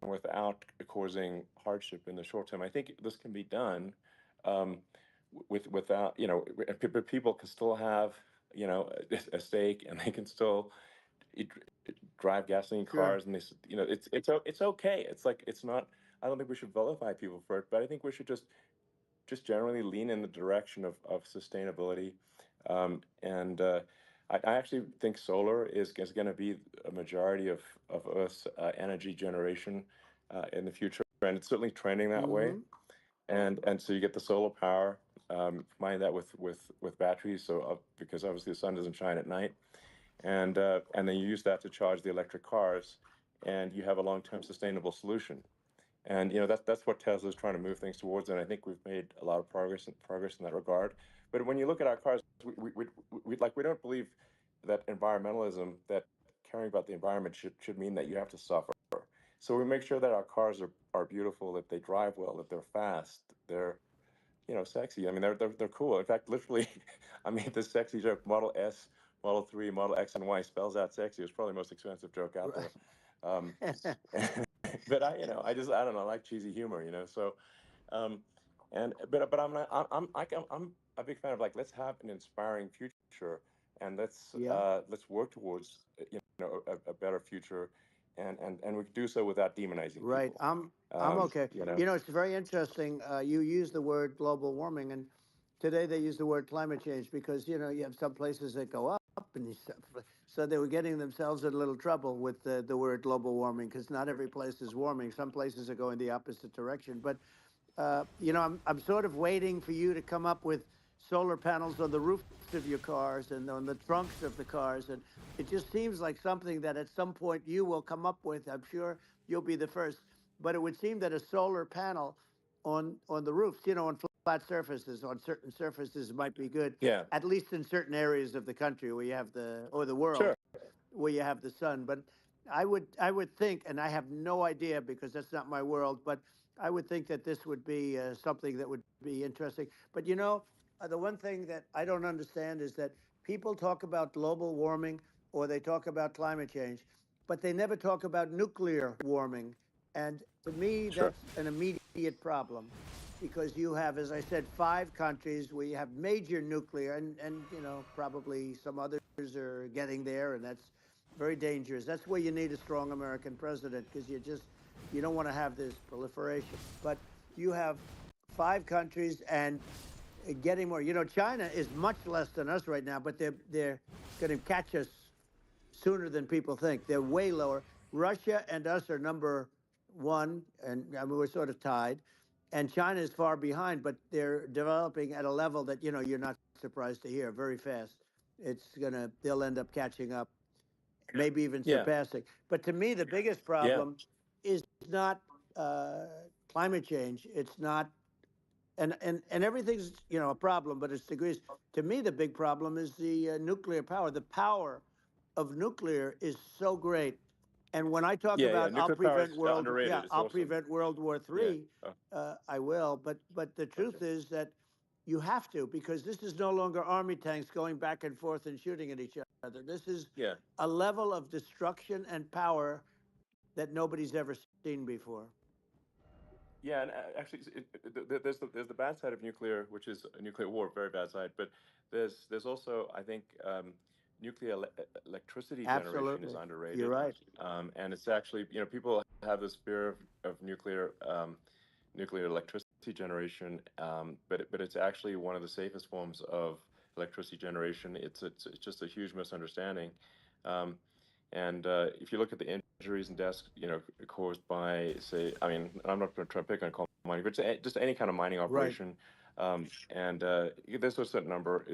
without causing hardship in the short term, I think this can be done without people can still have a stake and they can still it, drive gasoline Sure. cars and it's okay. It's like it's not. I don't think we should vilify people for it, but I think we should just generally lean in the direction of sustainability. And I actually think solar is going to be a majority of Earth's energy generation in the future, and it's certainly trending that way. Mm-hmm. And so you get the solar power, combine that with batteries, so because obviously the sun doesn't shine at night, and then you use that to charge the electric cars, and you have a long-term sustainable solution. And that's what Tesla is trying to move things towards, and I think we've made a lot of progress in that regard. But when you look at our cars, we don't believe that environmentalism, that caring about the environment should mean that you have to suffer. So we make sure that our cars are beautiful, that they drive well, that they're fast, they're sexy. I mean, they're cool. In fact, literally, I made this sexy joke. Model S, Model 3, Model X, and Y spells out sexy. It's probably the most expensive joke out there. Um, but I don't know, I like cheesy humor, So, um, but I'm a big fan of like let's have an inspiring future and Yeah. let's work towards a better future, and we can do so without demonizing Right. people. I'm okay. You know, You know, it's very interesting. You use the word global warming, and today they use the word climate change because you have some places that go up, and so they were getting themselves in a little trouble with the word global warming because not every place is warming. Some places are going the opposite direction. But I'm sort of waiting for you to come up with solar panels on the roofs of your cars and on the trunks of the cars, and it just seems like something that at some point you will come up with. I'm sure you'll be the first, but it would seem that a solar panel on the roofs, on flat surfaces, on certain surfaces might be good, yeah, at least in certain areas of the country where you have the world sure, where you have the sun. But I would think, and I have no idea because that's not my world, but I would think that this would be something that would be interesting. But the one thing that I don't understand is that people talk about global warming or they talk about climate change, but they never talk about nuclear warming. And to me, sure, that's an immediate problem because you have, as I said, 5 countries where you have major nuclear, and probably some others are getting there, and that's very dangerous. That's where you need a strong American president because you don't want to have this proliferation. But you have 5 countries and getting more. China is much less than us right now, but they're going to catch us sooner than people think. They're way lower. Russia and us are number one, and I mean we're sort of tied. and China is far behind, but they're developing at a level that you're not surprised to hear very fast. They'll end up catching up, maybe even Yeah, surpassing. But to me, the biggest yeah, problem is not uh, climate change. It's not, and everything's a problem, but it's degrees. To me, the big problem is the nuclear power. The power of nuclear is so great. And when I talk yeah, yeah. about Nuclear power is underrated. It's I'll awesome. prevent World War Yeah. III, Oh, I will. But the okay. truth is that you have to, because this is no longer army tanks going back and forth and shooting at each other. This is Yeah. a level of destruction and power that nobody's ever seen before. Yeah, and actually, there's the bad side of nuclear, which is a nuclear war, very bad side. But there's also, I think, nuclear electricity generation is Absolutely, you're underrated, right. and it's actually, people have this fear of nuclear electricity generation, but it's actually one of the safest forms of electricity generation. It's just a huge misunderstanding. Um, and if you look at the injuries and deaths, caused by, say, I mean, I'm not going to try to pick on coal mining, but just any kind of mining Right. operation, and there's a certain number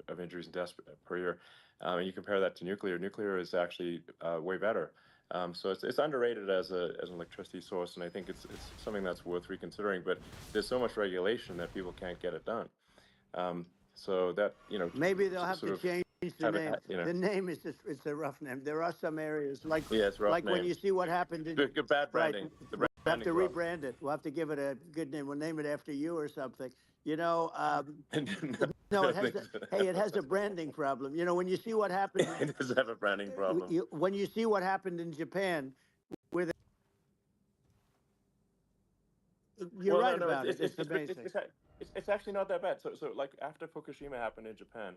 of injuries and deaths per year. And you compare that to nuclear. Nuclear is actually way better. So it's underrated as an electricity source, and I think it's something that's worth reconsidering. But there's so much regulation that people can't get it done. So that Maybe they'll have sort to of change the have it, name. The name is just, it's a rough name. There are some areas yeah, it's a rough when name. you see what happened in Good bad right. branding. The We'll have to branding's rough. rebrand it. We'll have to give it a good name. We'll name it after you or something. You know, no, No, it has a, hey, it has a branding problem. When you see what happened it does have a branding problem. when you see what happened in Japan, where you're Well, no, right no, about it. It's amazing. it's actually not that bad. So like after Fukushima happened in Japan,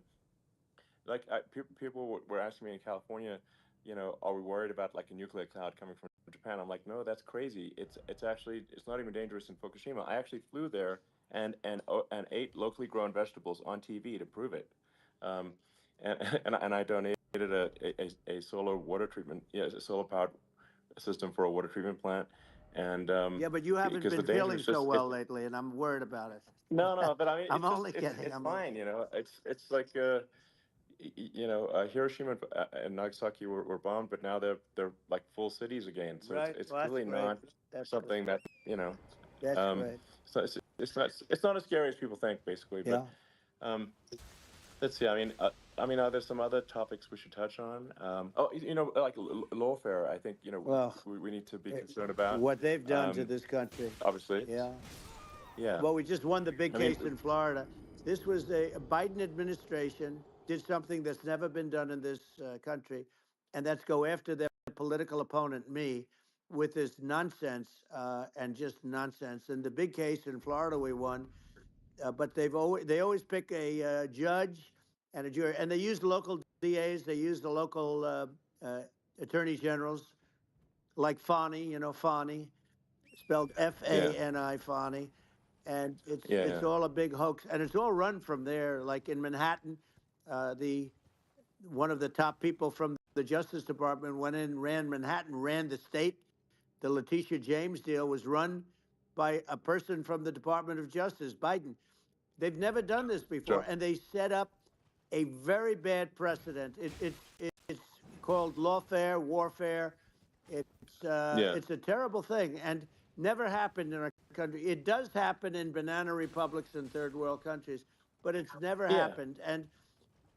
like people were asking me in California, are we worried about like a nuclear cloud coming from Japan? I'm like, no, that's crazy. It's not even dangerous in Fukushima. I actually flew there and ate locally grown vegetables on TV to prove it. Um, and and I donated a solar water treatment, yeah, a solar powered system for a water treatment plant, and Yeah, but you haven't because the been danger feeling is so just well lately, and I'm worried about no, it. no, but I mean, I'm only kidding. it's I'm only fine, kidding. it's like Hiroshima and Nagasaki were bombed, but now they're like full cities again. So Right. it's Well, that's clearly great. not That's great. something that That's um, great. so it's not as scary as people think, basically. But Yeah. um, let's see. I mean, are there some other topics we should touch on? Oh, like lawfare. I think Well, we need to be concerned about. what they've done to Um, this country. obviously, Yeah. yeah. Well, we just won the big I mean, case in Florida. This was a Biden administration did something that's never been done in this country, and that's go after their political opponent, me, with this nonsense and just nonsense. And the big case in Florida we won, but they always pick a judge and a jury, and they use local DAs, they use the local uh, attorney generals like Fani, Fani, spelled yeah, Fani, Fani, and it's yeah, all a big hoax, and it's all run from there. Like in Manhattan, the one of the top people from the Justice Department went in, ran Manhattan, ran the state. The Letitia James deal was run by a person from the Department of Justice, Biden. They've never done this before, sure, and they set up a very bad precedent. It's called lawfare, warfare. yeah, It's a terrible thing, and never happened in our country. It does happen in banana republics and third world countries, but it's never yeah, happened. And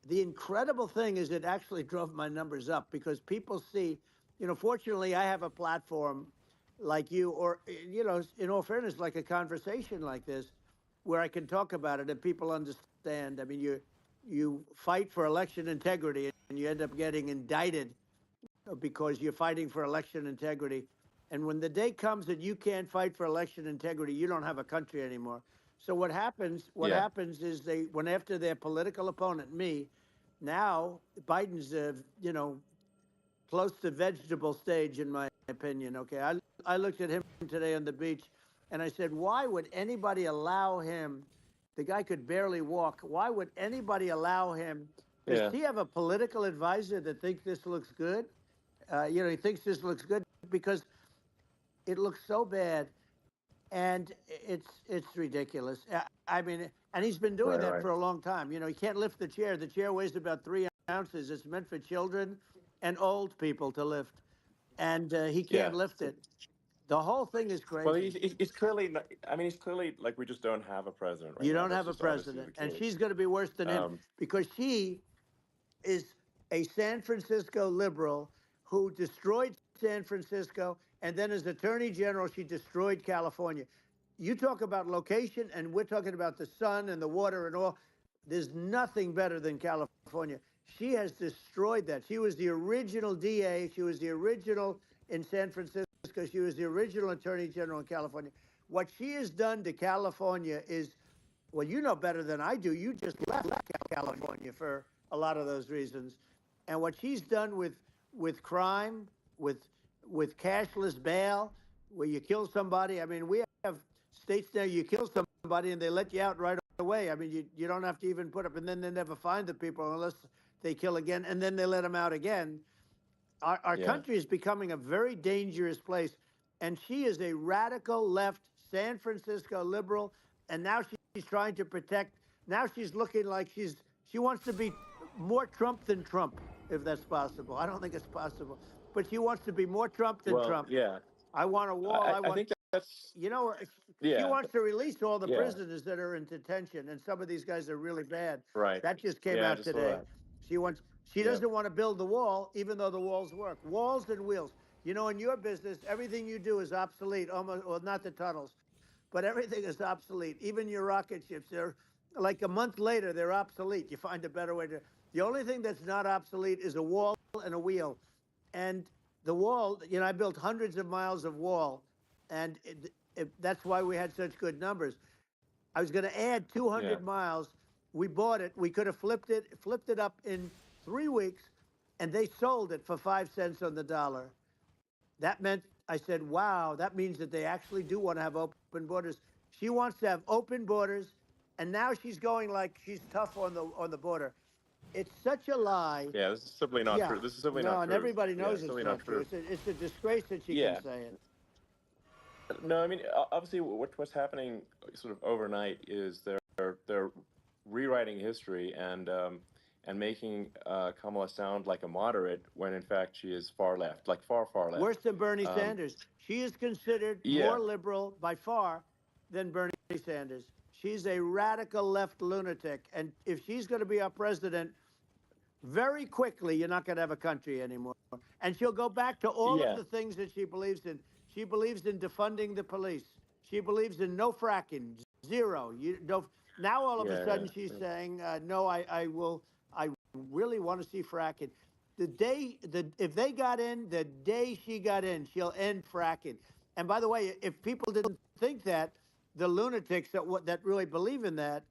the incredible thing is, it actually drove my numbers up because people see, fortunately, I have a platform like you, or, in all fairness, like a conversation like this, where I can talk about it and people understand. I mean, you fight for election integrity and you end up getting indicted because you're fighting for election integrity. And when the day comes that you can't fight for election integrity, you don't have a country anymore. So what happens? What yeah, happens is they went after their political opponent, me. Now Biden's, close to vegetable stage, in my opinion. Okay, I looked at him today on the beach, and I said, why would anybody allow him? The guy could barely walk. Why would anybody allow him? Does yeah, he have a political advisor that thinks this looks good? He thinks this looks good because it looks so bad. and it's ridiculous. I mean, and he's been doing Right, that right. for a long time. You know, he can't lift the chair. The chair weighs about 3 ounces. It's meant for children and old people to lift, and he can't Yeah. lift it. The whole thing is Well, crazy. he's clearly not, I mean, he's clearly like we just don't have a president right You now. don't That's have a just obviously the president, and case. she's going to be worse than him Um, because she is a San Francisco liberal who destroyed San Francisco, and then as Attorney General, she destroyed California. You talk about location, and we're talking about the sun and the water and all. There's nothing better than California. She has destroyed that. She was the original DA. She was the original in San Francisco. She was the original Attorney General in California. What she has done to California is, well, you know better than I do. You just left California for a lot of those reasons. And what she's done with crime, with with cashless bail, where you kill somebody. I mean, we have states now you kill somebody and they let you out right away. I mean, you don't have to even put up, and then they never find the people unless they kill again, and then they let them out again. Our yeah, country is becoming a very dangerous place. And she is a radical left San Francisco liberal. And now she's trying to protect. Now she's looking like she wants to be more Trump than Trump, if that's possible. I don't think it's possible. But she wants to be more Trump than well, Trump. yeah, I want a wall. I I want, think that's you know, she yeah, wants to release all the yeah, prisoners that are in detention, and some of these guys are really bad. right. That just came Yeah, I out just saw today. that. She wants. She Yeah, doesn't want to build the wall, even though the walls work. Walls and wheels. You know, in your business, everything you do is obsolete. Almost, well, not the tunnels, but everything is obsolete. Even your rocket ships, they're like a month later, they're obsolete. You find a better way to. The only thing that's not obsolete is a wall and a wheel. And the wall, you know, I built hundreds of miles of wall, and that's why we had such good numbers. I was going to add yeah, 200 miles. We bought it. We could have flipped it up in 3 weeks, and they sold it for 5 cents on the dollar. That meant I said, "Wow, that means that they actually do want to have open borders." She wants to have open borders, and now she's going like she's tough on the border. It's such a lie. yeah. This is simply not Yeah, true. This is simply no, not and true. everybody Yeah, knows it's it's simply not not true. true. It's a disgrace that she can Yeah, say it. no, I mean, obviously, what's happening sort of overnight is they're rewriting history and making Kamala sound like a moderate when in fact she is far left, like far Worse left. than Bernie Um, Sanders. She is considered yeah, more liberal by far than Bernie Sanders. She's a radical left lunatic. And if she's going to be our president, very quickly, you're not going to have a country anymore. And she'll go back to all of yeah, the things that she believes in. She believes in defunding the police. She believes in no fracking, zero. You don't. Now all of a yeah, sudden she's saying, "No, I will. I really want to see fracking." If they got in, the day she got in, she'll end fracking. And by the way, if people didn't think that, the lunatics that really believe in that,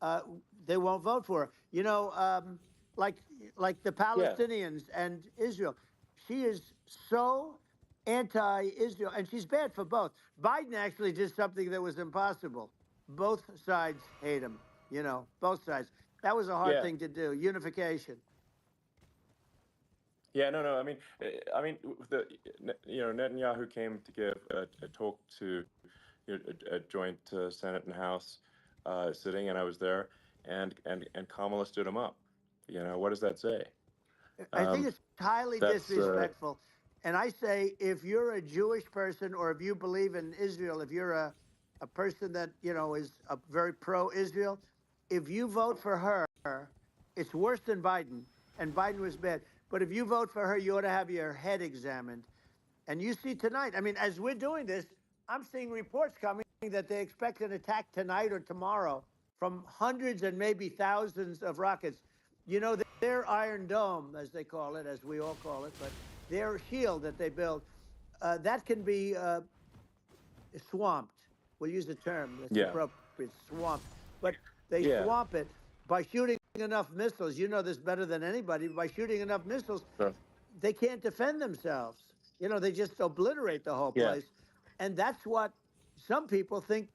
uh, they won't vote for her. You know, like like the yeah, Palestinians and Israel. She is so anti-Israel, and she's bad for both. Biden actually did something that was impossible. Both sides hate him. You know, both sides. That was a hard yeah. thing to do. Unification. Yeah, no, no. I mean, Netanyahu came to give a talk to a joint Senate and House sitting, and I was there, and Kamala stood him up. What does that say? I think Um, it's highly that's disrespectful. And I say, if you're a Jewish person or if you believe in Israel, if you're a person that, you know, is a very pro-Israel, if you vote for her, it's worse than Biden. And Biden was bad. But if you vote for her, you ought to have your head examined. And you see tonight, I mean, as we're doing this, I'm seeing reports coming that they expect an attack tonight or tomorrow from hundreds and maybe thousands of rockets. You know, their Iron Dome, as they call it, as we all call it, but their shield that they build, that can be swamped. We'll use the term that's yeah, appropriate, swamped. But they yeah. swamp it by shooting enough missiles. You know this better than anybody. By shooting enough missiles, So, they can't defend themselves. You know, they just obliterate the whole yeah, place. And that's what some people think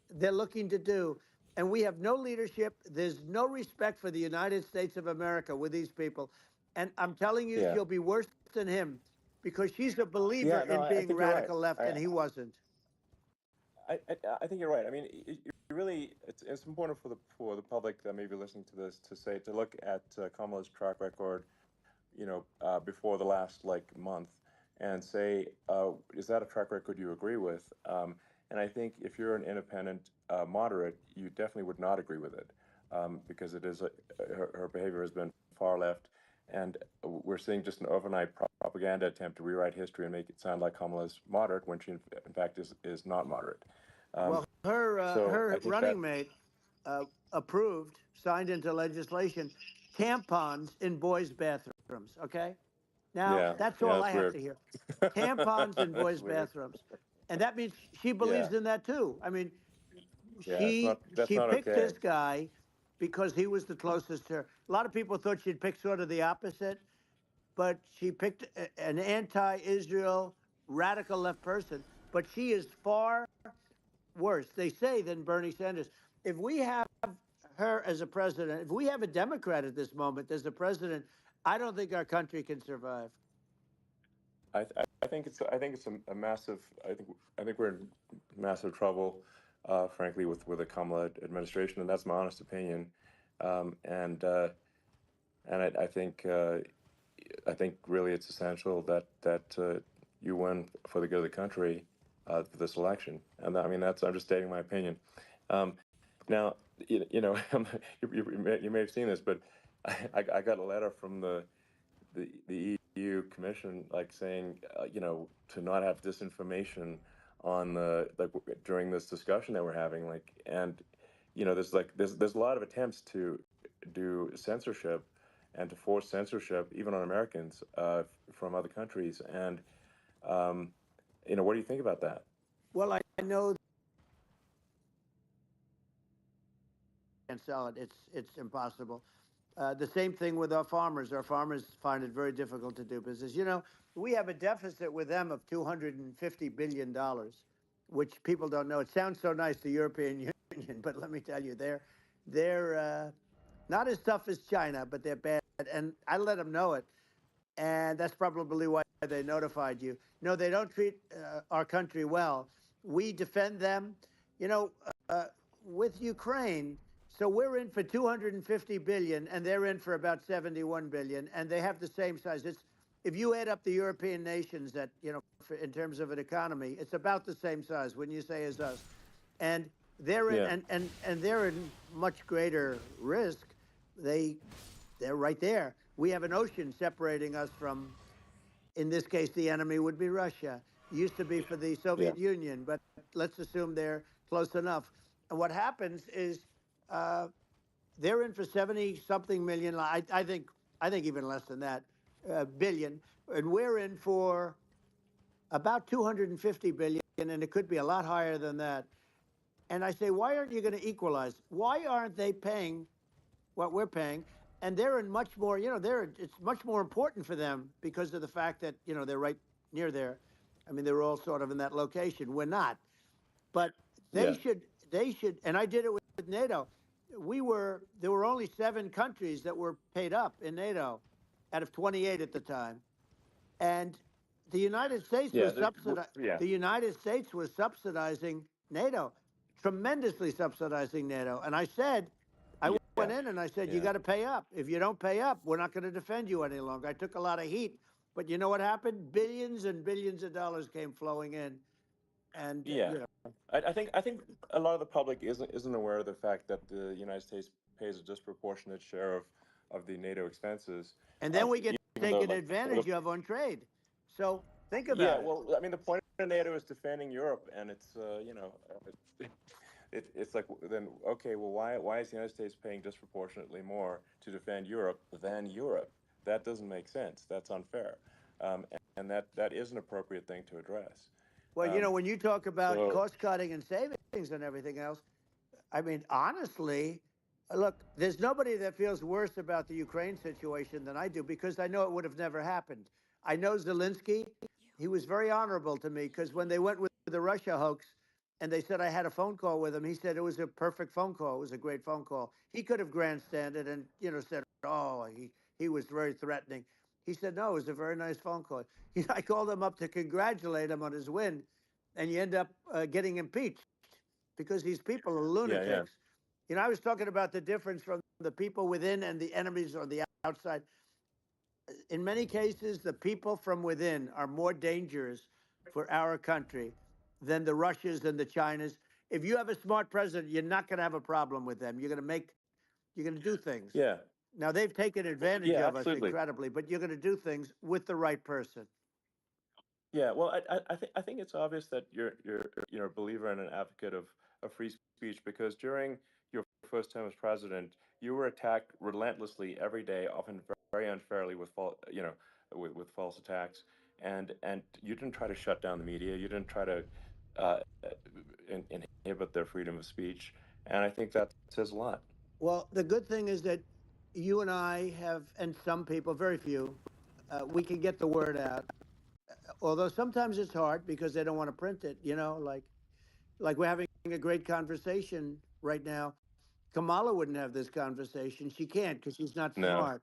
they're looking to do. And we have no leadership. There's no respect for the United States of America with these people. And I'm telling you, yeah, she'll be worse than him because she's a believer yeah. No, in I being think you're right. radical left, I and he wasn't. I think you're right. I mean, you really, it's important for the public that may be listening to this to look at Kamala's track record, before the last like month, and say, is that a track record you agree with? And I think if you're an independent moderate, you definitely would not agree with it, because it is her behavior has been far left, and we're seeing just an overnight propaganda attempt to rewrite history and make it sound like Kamala is moderate when she in fact is not moderate. Well, Um, so I her think that running mate approved, signed into legislation, tampons in boys' bathrooms. Okay, now yeah, that's yeah, all that's I have to weird. hear. Tampons in That's boys' weird. bathrooms, and that means she Yeah, believes in that too. I mean, yeah, it's not that's she not picked okay. this guy because he was the closest to her. A lot of people thought she'd pick sort of the opposite, but she picked an anti-Israel radical left person. But she is far worse, they say, than Bernie Sanders. If we have her as a president, if we have a Democrat at this moment as a president, I don't think our country can survive. I think it's a massive. I think we're in massive trouble, frankly, with the Kamala administration, and that's my honest opinion. Um, and uh, and I think really it's essential that you win for the good of the country for this election. And I mean that's I'm just stating my opinion. Um, Now, you may have seen this, but I got a letter from the EU Commission, like saying, to not have disinformation on the like during this discussion that we're having, like, and there's a lot of attempts to do censorship and to force censorship even on Americans from other countries, and um, what do you think about that? Well, I know can't sell it. It's impossible. The same thing with our farmers. Our farmers find it very difficult to do business. We have a deficit with them of $250 billion, which people don't know. It sounds so nice, the European Union, but let me tell you, they're not as tough as China, but they're bad. And I let them know it, and that's probably why they notified you. No, they don't treat our country well. We defend them, you know, uh, with Ukraine. So we're in for 250 billion, and they're in for about 71 billion, and they have the same size. It's if you add up the European nations that in terms of an economy, it's about the same size. When you say as us, and they're in Yeah, and they're in much greater risk. They they're right there. We have an ocean separating us from, in this case, the enemy would be Russia. It used to be for the yeah, Soviet Union, but let's assume they're close enough. And what happens is uh, they're in for 70 something million. I think even less than that, billion, and we're in for about 250 billion, and it could be a lot higher than that. And I say, why aren't you going to equalize? Why aren't they paying what we're paying? And they're in much more, it's much more important for them because of the fact that, they're right near there. I mean, they're all sort of in that location. We're not. But yeah, they should, and I did it with NATO. There were only 7 countries that were paid up in NATO out of 28 at the time. And the United States yeah, was yeah, the United States was subsidizing NATO, tremendously subsidizing NATO. And I said, I went yeah, in and I said, you yeah. got to pay up. If you don't pay up, we're not going to defend you any longer. I took a lot of heat, but you know what happened? Billions and billions of dollars came flowing in, and Yeah, I think a lot of the public isn't aware of the fact that the United States pays a disproportionate share of the NATO expenses. and then we get Even though, taken like, advantage of on trade. So think yeah, about it. well, I mean, the point of NATO is defending Europe, and it's it's like then okay, well, why is the United States paying disproportionately more to defend Europe than Europe? That doesn't make sense. That's unfair, and that is an appropriate thing to address. Well, Um, when you talk about so cost cutting and savings and everything else, I mean, honestly, look, there's nobody that feels worse about the Ukraine situation than I do because I know it would have never happened. I know Zelensky. He was very honorable to me because when they went with the Russia hoax and they said I had a phone call with him, he said it was a perfect phone call. It was a great phone call. He could have grandstanded and, said, oh, he was very threatening. He said, no, it was a very nice phone call. I called him up to congratulate him on his win, and you end up getting impeached. because these people are Yeah, yeah, lunatics. I was talking about the difference from the people within and the enemies on the outside. In many cases, the people from within are more dangerous for our country than the Russias and the Chinas. If you have a smart president, you're not going to have a problem with them. You're going to do things. yeah, Now they've taken advantage yeah. of us Absolutely. incredibly, but you're going to do things with the right person. Yeah, well, I think it's obvious that you're a believer and an advocate of free speech because during your first term as president, you were attacked relentlessly every day, often very unfairly with with false attacks, and you didn't try to shut down the media, you didn't try to uh, inhibit their freedom of speech, and I think that says a lot. Well, the good thing is that you and I have, and some people, very few, we can get the word out. Although sometimes it's hard because they don't want to print it. Like we're having a great conversation right now. Kamala wouldn't have this conversation. She can't because she's not No. smart.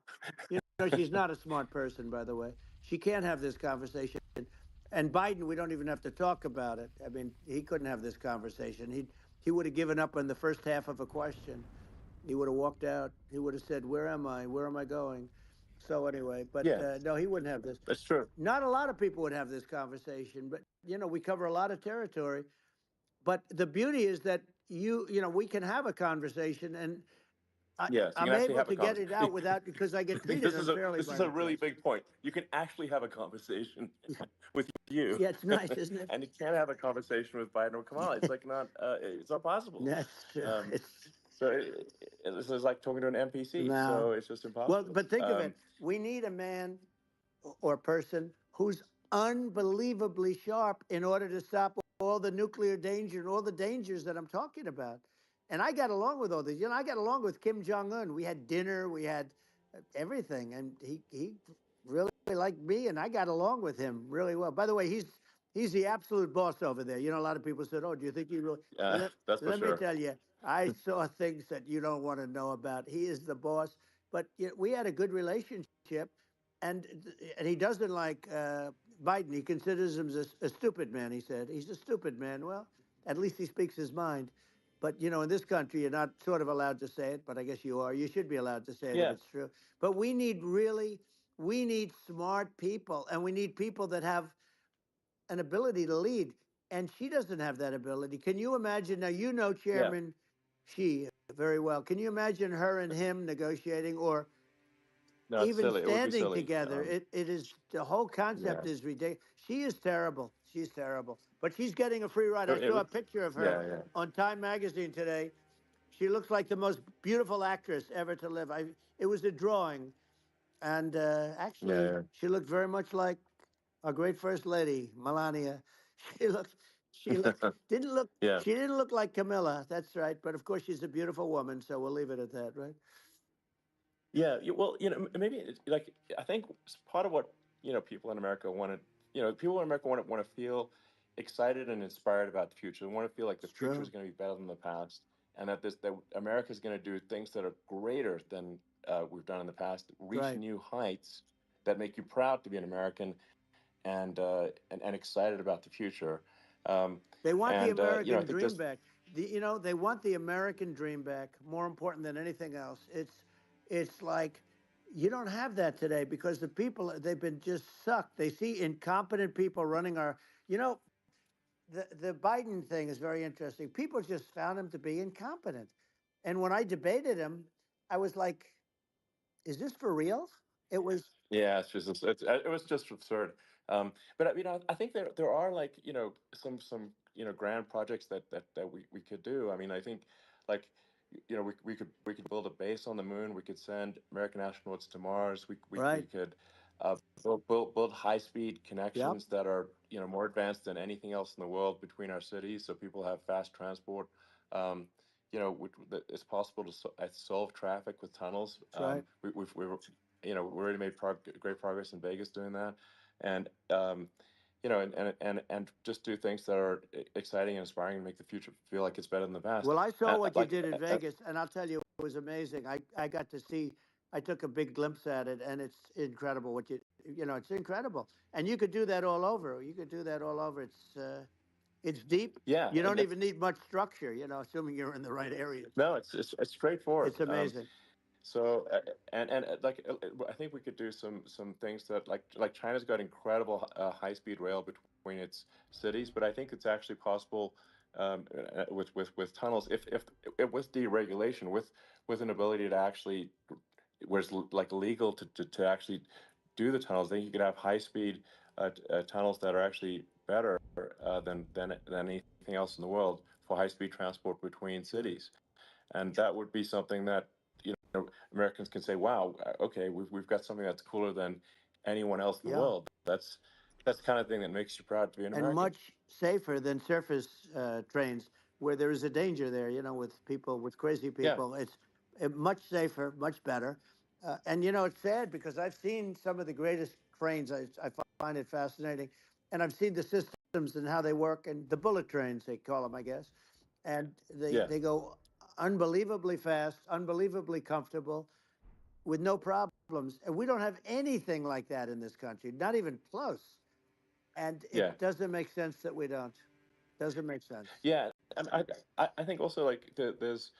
She's not a smart person, by the way. She can't have this conversation. And Biden, we don't even have to talk about it. I mean, he couldn't have this conversation. He would have given up on the first half of a question. He would have walked out. He would have said, "Where am I? Where am I going?" So anyway, but Yeah, no, he wouldn't have this. that's true. Not a lot of people would have this conversation, but we cover a lot of territory. But the beauty is that we can have a conversation, and Yes, you can I'm actually able have a to get it conversation. out without because I get treated unfairly This by is the a really press. big point. You can actually have a conversation with you, Yeah, it's nice, isn't it? and you can't have a conversation with Biden or Kamala. It's not possible. That's true. Um, It's this is like talking to an NPC. no. So it's just Well, impossible. but think of it. We need a man or person who's unbelievably sharp in order to stop all the nuclear danger and all the dangers that I'm talking about. And I got along with all these. I got along with Kim Jong Un. We had dinner, we had everything, and he really liked me, and I got along with him really well. By the way, he's the absolute boss over there. A lot of people said, "Oh, do you think he really?" That's for Let me sure. tell you, I saw things that you don't want to know about. He is the boss. But we had a good relationship, and he doesn't like Biden. He considers him a stupid man. He said he's a stupid man. Well, at least he speaks his mind. But in this country, you're not sort of allowed to say it. But I guess you are. You should be allowed to say it if Yeah, it's true. But we need smart people, and we need people that have an ability to lead. And she doesn't have that ability. Can you imagine? Now yeah. Chairman Xi very well. Can you imagine her and him negotiating, or No, it's even silly. It would be standing silly. together? It is the whole Yeah. concept is ridiculous. She is terrible. She's terrible. But she's getting a free ride. I It saw a would. picture of her Yeah, yeah, on Time magazine today. She looks like the most beautiful actress ever to live. It was a drawing, and yeah, actually, yeah. she looked very much like our great first lady, Melania. She looked, didn't look, Yeah. she didn't look like Camilla. That's right. But of course, she's a beautiful woman, so we'll leave it at that, right? Yeah, well, maybe like I think part of what people in America want to, people in America want to feel excited and inspired about the future. They want to feel like the It's future is true. going to be better than the past, and that America is going to do things that are greater than we've done in the past, reach Right. new heights that make you proud to be an American and excited about the future. Um, They want the I American think dream this, back. They want the American dream back. More important than anything else. It's like you don't have that today because the people they've been just sucked. They see incompetent people running our. You know, the Biden thing is very interesting. People just found him to be incompetent, and when I debated him, I was like, "Is this for real?" It was yeah, it was just absurd. But I think there are like some grand projects that we could do. I mean, I think like we could build a base on the moon. We could send American astronauts to Mars. We right. could build high speed Yep. connections that are more advanced than anything else in the world between our cities, so people have fast transport. Um, that it's possible to solve traffic with tunnels. That's right. We've we already made great progress in Vegas doing that, and and just do things that are exciting and inspiring and make the future feel like it's better than the past. Well, I saw And what you did in Vegas, and I'll tell you, it was amazing. I got to see. I took a big glimpse at it, and it's incredible. It's incredible, and you could do that all over. You could do that all over. It's deep. Yeah, You and don't that's even need much structure, assuming you're in the right areas. no, it's It's straightforward. amazing. So like I think we could do some things that like China's got incredible high speed rail between its cities, but I think it's actually possible with tunnels if with deregulation with an ability to actually where it's like legal to actually do the tunnels. Then you could have high speed tunnels that are actually better than anything else in the world for high speed transport between Yeah. cities, and that would be something that Americans can say, "Wow, okay, we've got something that's cooler than anyone else in the Yeah. world." That's the kind of thing that makes you proud to be an And American. much safer than surface trains, where there is a danger there. With people, with crazy Yeah, people, it's much safer, much better. And it's sad because I've seen some of the greatest trains. I find it fascinating, and I've seen the systems and how they work, and the bullet trains they call them, I guess. And they yeah, they go unbelievably fast, unbelievably comfortable, with no problems. And we don't have anything like that in this country, not even close. And yeah, it doesn't make sense that we don't. Doesn't make sense. yeah. And I think also like there's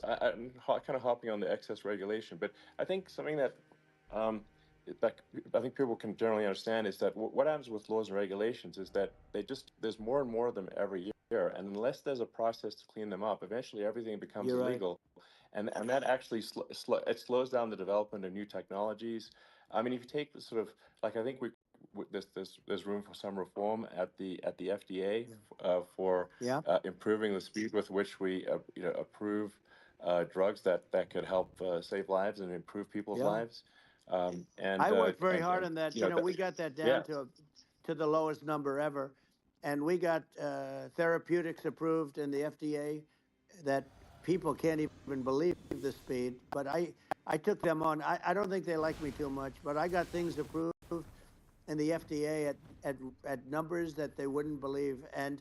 I'm kind of hopping on the excess regulation, but I think something that um that I think people can generally understand is that what happens with laws and regulations is that there's more and more of them every year, and unless there's a process to clean them up, eventually everything becomes You're right. illegal, and that actually it slows down the development of new technologies. I mean, if you take the sort of like I think there's room for some reform at the FDA Yeah. for Yeah. improving the speed with which we approve drugs that could help save lives and improve people's Yeah. lives. I worked very hard And on that. that, We got that down yeah, to the lowest number ever, and we got therapeutics approved in the FDA that people can't even believe the speed. But I took them on. I don't think they like me too much, but I got things approved in the FDA at numbers that they wouldn't believe. And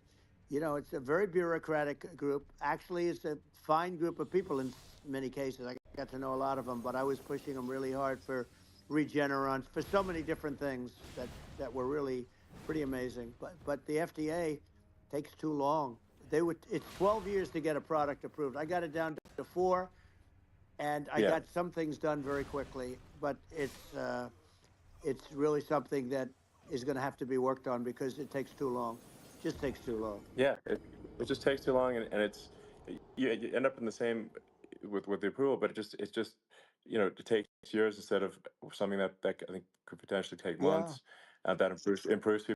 it's a very bureaucratic group. Actually, it's a fine group of people in many cases. I got to know a lot of them, but I was pushing them really hard for Regeneron, for so many different things that were really pretty amazing. But the FDA takes too long. It's 12 years to get a product approved. I got it down to 4, and I yeah, got some things done very quickly. But it's really something that is going to have to be worked on because it takes too long. Just takes too long. yeah. It just takes too long, and it's you end up in the same with the approval, but it's just it takes years instead of something that I think could potentially take Yeah. months. That improves people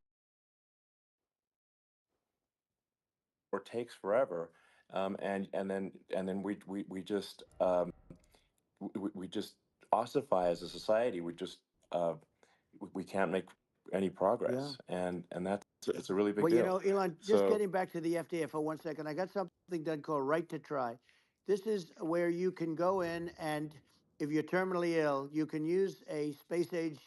or takes forever, and then we just we just ossify as a society. Uh, we can't make any Yeah. progress, and that's it's a really big Well, deal. Elon, just So getting back to the FDA for 1 second, I got something done called Right to Try. This is where you can go in, and if you're terminally ill, you can use a space age,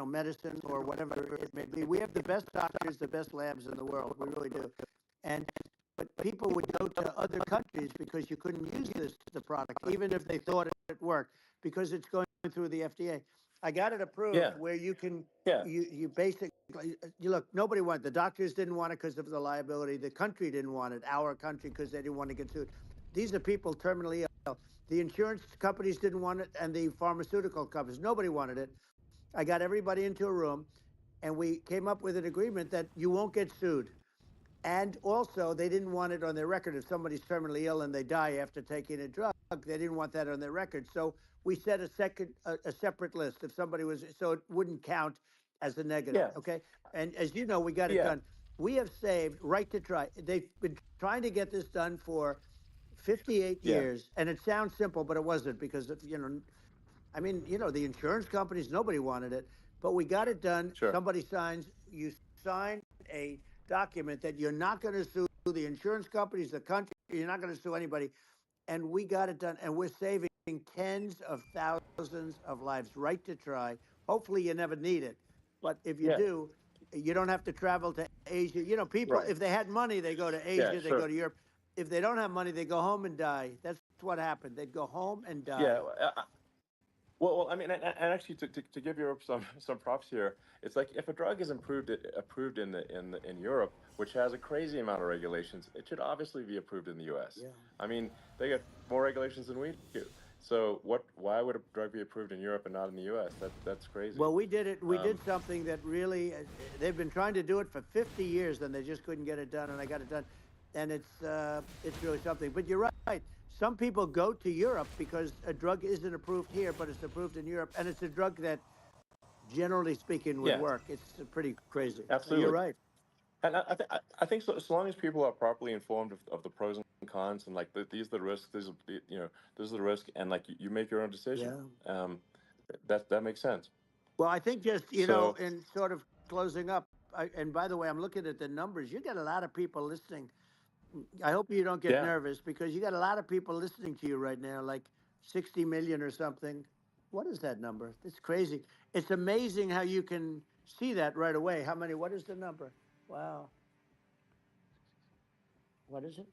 medicine or whatever it may be. We have the best doctors, the best labs in the world. We really do. And but people would go to other countries because you couldn't use the product, even if they thought it worked, because it's going through the FDA. I got it approved yeah, where you can yeah, you basically you look. Nobody wanted, the doctors didn't want it because of the liability. The country didn't want it. Our country, because they didn't want to get sued. These are people terminally ill. The insurance companies didn't want it, and the pharmaceutical companies. Nobody wanted it. I got everybody into a room, and we came up with an agreement that you won't get sued. And also, they didn't want it on their record. If somebody's terminally ill and they die after taking a drug, they didn't want that on their record. So we set a separate list. If somebody was, so it wouldn't count as a negative. yeah, Okay. And as you know, we got it yeah, done. We have saved Right to Try. They've been trying to get this done for 58 yeah. years. And it sounds simple, but it wasn't, because I mean, the insurance companies, nobody wanted it, but we got it done. Sure. Somebody signs, you sign a document that you're not going to sue the insurance companies, the country, you're not going to sue anybody. And we got it done. And we're saving tens of thousands of lives. Right to Try. Hopefully, you never need it. But if you Yeah. do, you don't have to travel to Asia. People, Right. if they had money, they go to Yeah. Asia, they go Sure. to Europe. If they don't have money, they go home and die. That's what happened. They'd go home and Yeah. die. Well, I mean, and actually, to give Europe some props here, it's like if a drug is approved in Europe, which has a crazy amount of regulations, it should obviously be approved in the U.S. Yeah. I mean, they get more regulations than we do. So what? Why would a drug be approved in Europe and not in the U.S.? That's crazy. Well, we did it. We did Um, something that really they've been trying to do it for 50 years, and they just couldn't get it done. And I got it done, and it's really something. But you're right. Some people go to Europe because a drug isn't approved here, but it's approved in Europe, and it's a drug that, generally speaking, would yeah, work. It's pretty crazy. You're absolutely. right. And I think so, as long as people are properly informed of the pros and cons and like these are the risks, this is the risk, and like you make your own decision. Yeah. Um, that makes sense. Well, I think just So in sort of closing up. And by the way, I'm looking at the numbers. You got a lot of people listening. I hope you don't get yeah. nervous because you got a lot of people listening to you right now, like 60 million or something. What is that number? It's crazy. It's amazing how you can see that right away. How many? What is the number? Wow. What is it?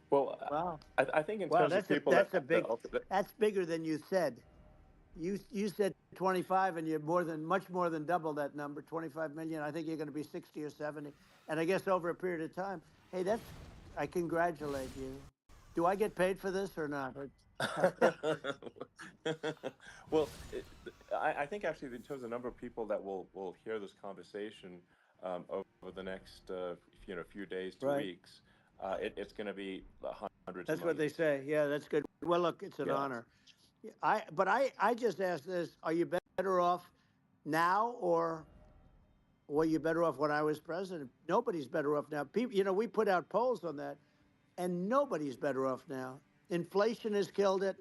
Well, Wow. I think in Wow. terms of people that, that That's bigger than you said. You said 25 and you're much more than double that number, 25 million. I think you're going to be 60 or 70. And I guess over a period of time. Hey, I congratulate you. Do I get paid for this or not? well, I think actually in terms of the number of people that will hear this conversation over the next few days to Right. weeks, it's going to be hundreds of That's what they millions. say. Yeah, that's good. Well, look, it's an Yeah. honor. Yeah, I just asked this, are you better off now or were you better off when I was president? Nobody's better off now. People, we put out polls on that and nobody's better off now. Inflation has killed it.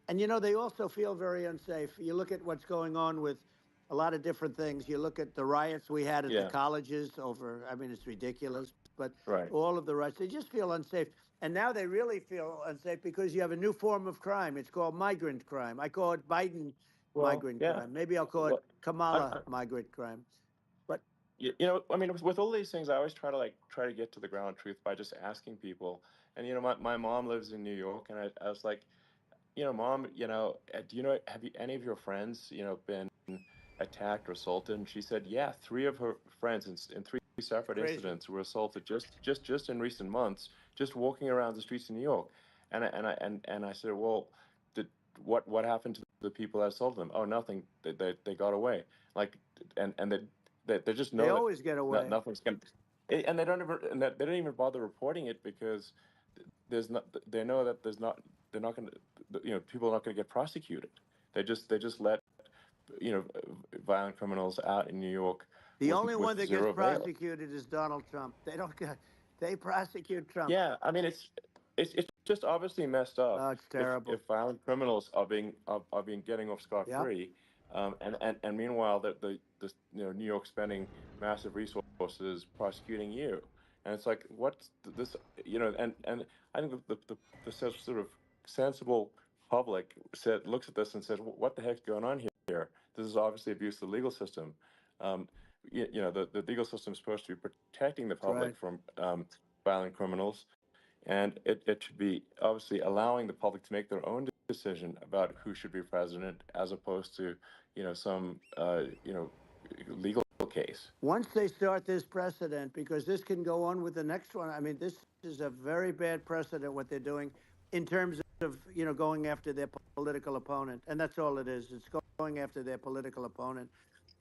And they also feel very unsafe. You look at what's going on with a lot of different things. You look at the riots we had at the Yeah. colleges over, I mean, it's ridiculous, but Right. all of the riots, they just feel unsafe. And now they really feel unsafe because you have a new form of crime. It's called migrant crime. I call it Biden Well, migrant yeah. crime. Maybe I'll call it Well, Kamala migrant crime. But I mean, with all these things, I always try to get to the ground truth by just asking people. And my mom lives in New York, and I was like, Mom, do you know, have any of your friends, been attacked or assaulted? And she said, yeah, three of her friends in three it's separate crazy. incidents were assaulted just in recent months, just walking around the streets of New York. And I said, well, did what happened to the people that assaulted them? Oh, nothing. They got away. Like, and they just They know that always get away. nothing's going. And they don't even bother reporting it because there's not they know that they're not going to people are not going to get prosecuted. They just let violent criminals out in New York The only with one that gets zero bail. prosecuted is Donald Trump. They don't get, they prosecute Trump. Yeah, I mean it's just obviously messed up Oh, it's terrible. if violent criminals are being getting off scot Yep. free, and meanwhile the New York spending massive resources prosecuting you, and it's like what's this and I think the sort of sensible public looks at this and says what the heck's going on here? This is obviously abuse of the legal system. Um, the legal system is supposed to be protecting the That's right. public from violent criminals, and it should be obviously allowing the public to make their own decision about who should be president, as opposed to some legal case. Once they start this precedent, because this can go on with the next one. I mean, this is a very bad precedent what they're doing in terms of going after their political opponent, and that's all it is. It's going after their political opponent,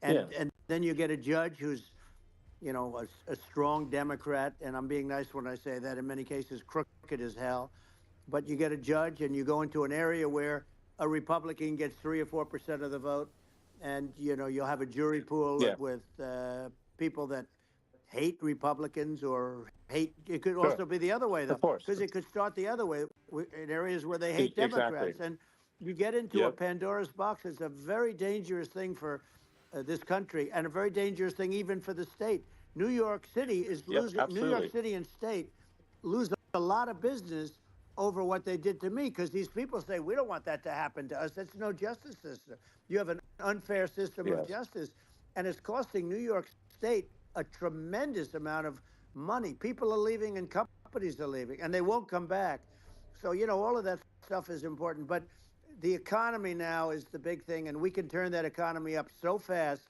Yeah, and then you get a judge who's a strong Democrat, and I'm being nice when I say that. In many cases, crooked as hell. But you get a judge and you go into an area where a Republican gets 3 or 4% of the vote, and you'll have a jury pool yeah, with people that hate Republicans or hate. It could sure, also be the other way of though, course. because it could start the other way in areas where they hate Exactly. Democrats, and you get into a Yep. Pandora's box. It's a very dangerous thing for this country, and a very dangerous thing even for the state. New York City is Yep. losing. New York Absolutely. City and state lose a lot of business over what they did to me, because these people say we don't want that to happen to us. That's no justice system. You have an unfair system of Yes. justice, and it's costing New York State a tremendous amount of money. People are leaving and companies are leaving, and they won't come back. So, you know, all of that stuff is important. But the economy now is the big thing, and we can turn that economy up so fast,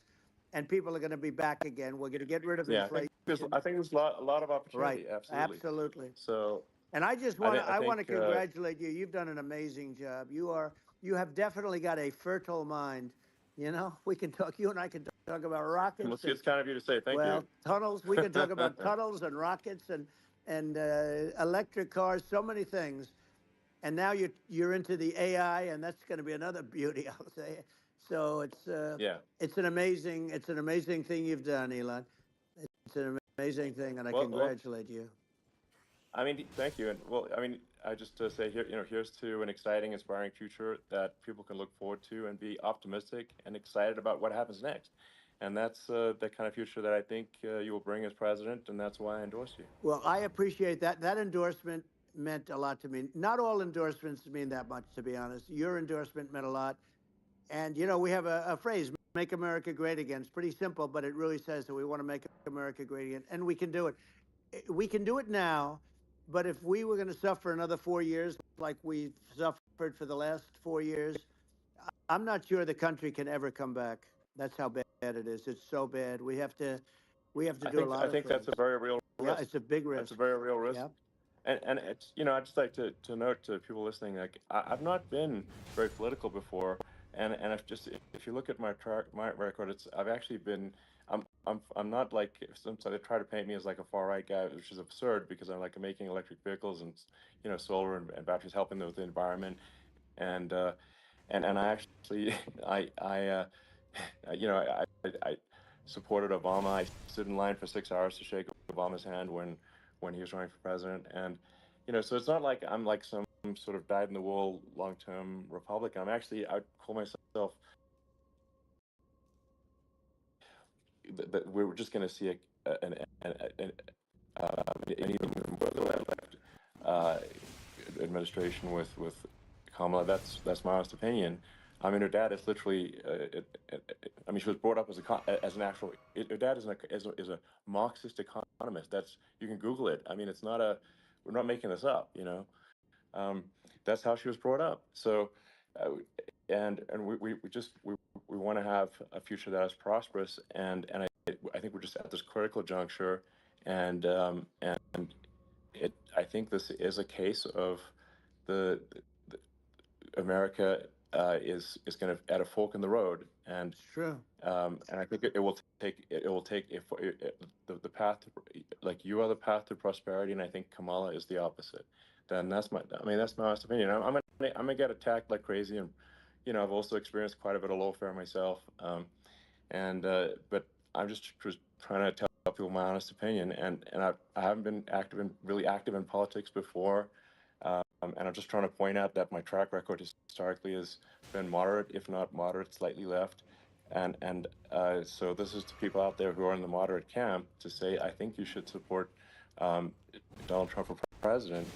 and people are going to be back again. We're going to get rid of Yeah, inflation. I think there's a lot of Right. opportunity. Absolutely. Absolutely. So And I just I want to think I I want think to congratulate you. You've done an amazing job. You have definitely got a fertile mind. You know, we can talk. You and I can talk about well, rockets and, it's kind of you to say. Thank you. well, tunnels. We can talk about tunnels and rockets and electric cars. So many things. And now you're into the AI, and that's going to be another beauty, I'll say. So Yeah. it's an amazing thing you've done, Elon. It's an amazing thing, and I Well, congratulate you. I mean, thank you. And well, I mean, I just say here, here's to an exciting, inspiring future that people can look forward to and be optimistic and excited about what happens next. And that's the kind of future that I think you will bring as president, and that's why I endorse you. Well, I appreciate that. That endorsement meant a lot to me. Not all endorsements mean that much, to be honest. Your endorsement meant a lot. And, you know, we have a phrase, make America great again. It's pretty simple, but it really says that we want to make America great again. And we can do it. We can do it now. But if we were going to suffer another 4 years like we've suffered for the last 4 years, I'm not sure the country can ever come back. That's how bad it is. It's so bad. We have to do a I lot of think that's a things. very real Yeah, risk. it's a big That's a risk. very real risk. Yeah. And it's I'd just like to note to people listening, like I've not been very political before, and if you look at my record, I've actually been I'm not like sometimes they try to paint me as like a far right guy, which is absurd because I'm like making electric vehicles and solar and batteries, helping them with the environment, and uh, and I actually I I supported Obama. I stood in line for 6 hours to shake Obama's hand when he was running for president, and so it's not like I'm like some sort of dyed in the wool long term Republican. I'd call myself that we're just going to see an even further left uh, administration with Kamala. That's my honest opinion. I mean, her dad is literally. I mean, she was brought up as an actual. Her dad is a Marxist economist. That's you can Google it. I mean, it's not a. We're not making this up. Um, that's how she was brought up. So, uh, and we want to have a future that is prosperous. And I think we're just at this critical juncture, and I think this is a case of the America is going to at a fork in the road, It's true. and I think it will take if the path like you are the path to prosperity, and I think Kamala is the opposite. Then that's my honest opinion. I'm gonna get attacked like crazy, and I've also experienced quite a bit of lawfare myself, and but I'm just trying to tell people my honest opinion, and I haven't been really active in politics before. And I'm just trying to point out that my track record historically has been moderate, if not moderate, slightly left. And so this is to people out there who are in the moderate camp to say, I think you should support um, Donald Trump for president.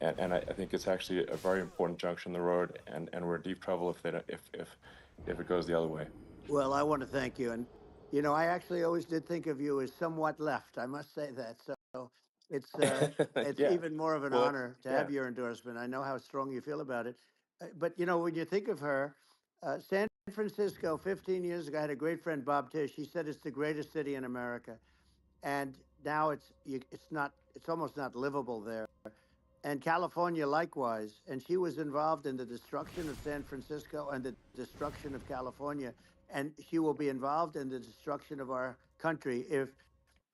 And I think it's actually a very important junction in the road, and we're in deep trouble if it goes the other way. Well, I want to thank you. And, you know, I actually always did think of you as somewhat left. I must say that. So it's uh, it's Yeah. even more of an Well, that's honor to yeah. have your endorsement. I know how strong you feel about it. But, you know, when you think of her, San Francisco, 15 years ago, I had a great friend, Bob Tish. He said it's the greatest city in America. And now it's almost not livable there. And California likewise. And she was involved in the destruction of San Francisco and the destruction of California. And she will be involved in the destruction of our country if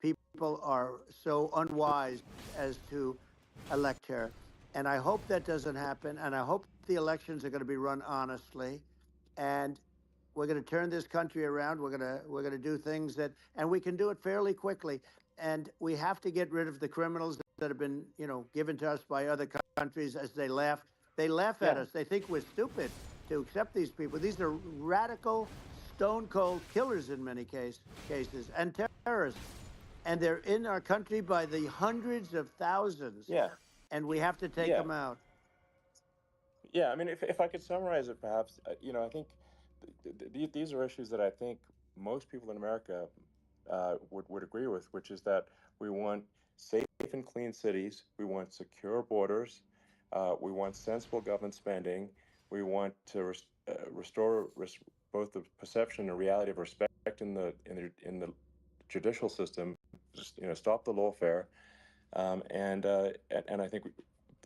people are so unwise as to elect her. And I hope that doesn't happen. And I hope the elections are going to be run honestly. And we're going to turn this country around. We're going to do things and we can do it fairly quickly. And we have to get rid of the criminals that have been, given to us by other countries as they laugh. They laugh at Yeah. us. They think we're stupid to accept these people. These are radical, stone cold killers in many cases and terrorists. And they're in our country by the hundreds of thousands. Yeah. And we have to take Yeah. them out. Yeah, I mean, if I could summarize it, perhaps, I think these are issues that I think most people in America would agree with, which is that we want safe and clean cities, we want secure borders, We want sensible government spending. We want to restore both the perception and reality of respect in the judicial system. Just stop the lawfare, and I think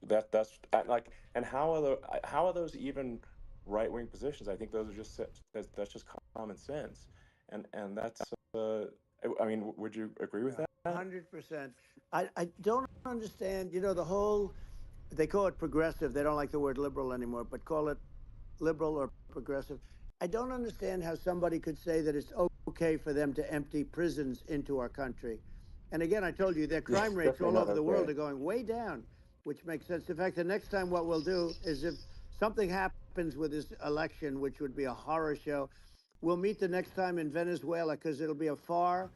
that's like, and how are those even right wing positions? I think those are that's just common sense, and that's I mean, would you agree with Yeah, that? 100%. I don't understand, the whole, they call it progressive. They don't like the word liberal anymore, but call it liberal or progressive. I don't understand how somebody could say that it's okay for them to empty prisons into our country. And again, I told you their Yeah, crime rates definitely all not over the world okay. are going way down, which makes sense. In fact, the next time what we'll do is, if something happens with this election, which would be a horror show, we'll meet the next time in Venezuela, because it'll be a far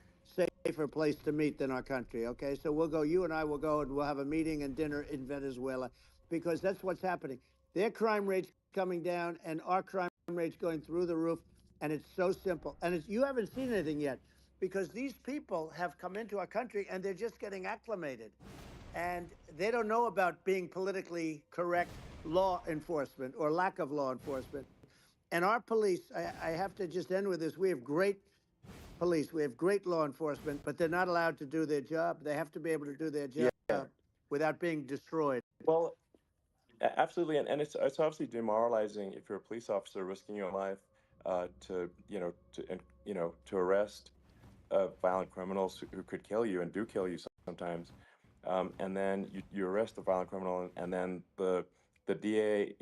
safer place to meet than our country. Okay, so we'll go. You and I will go, and we'll have a meeting and dinner in Venezuela, because that's what's happening. Their crime rates coming down, and our crime rates going through the roof. And it's so simple. And you haven't seen anything yet, because these people have come into our country and they're just getting acclimated, and they don't know about being politically correct law enforcement or lack of law enforcement. And our police, I have to just end with this. We have great police, we have great law enforcement, but they're not allowed to do their job. They have to be able to do their job Yeah. without being destroyed. Well, absolutely, and it's obviously demoralizing if you're a police officer risking your life to to arrest violent criminals who could kill you and do kill you sometimes, and then you arrest the violent criminal, and then the DA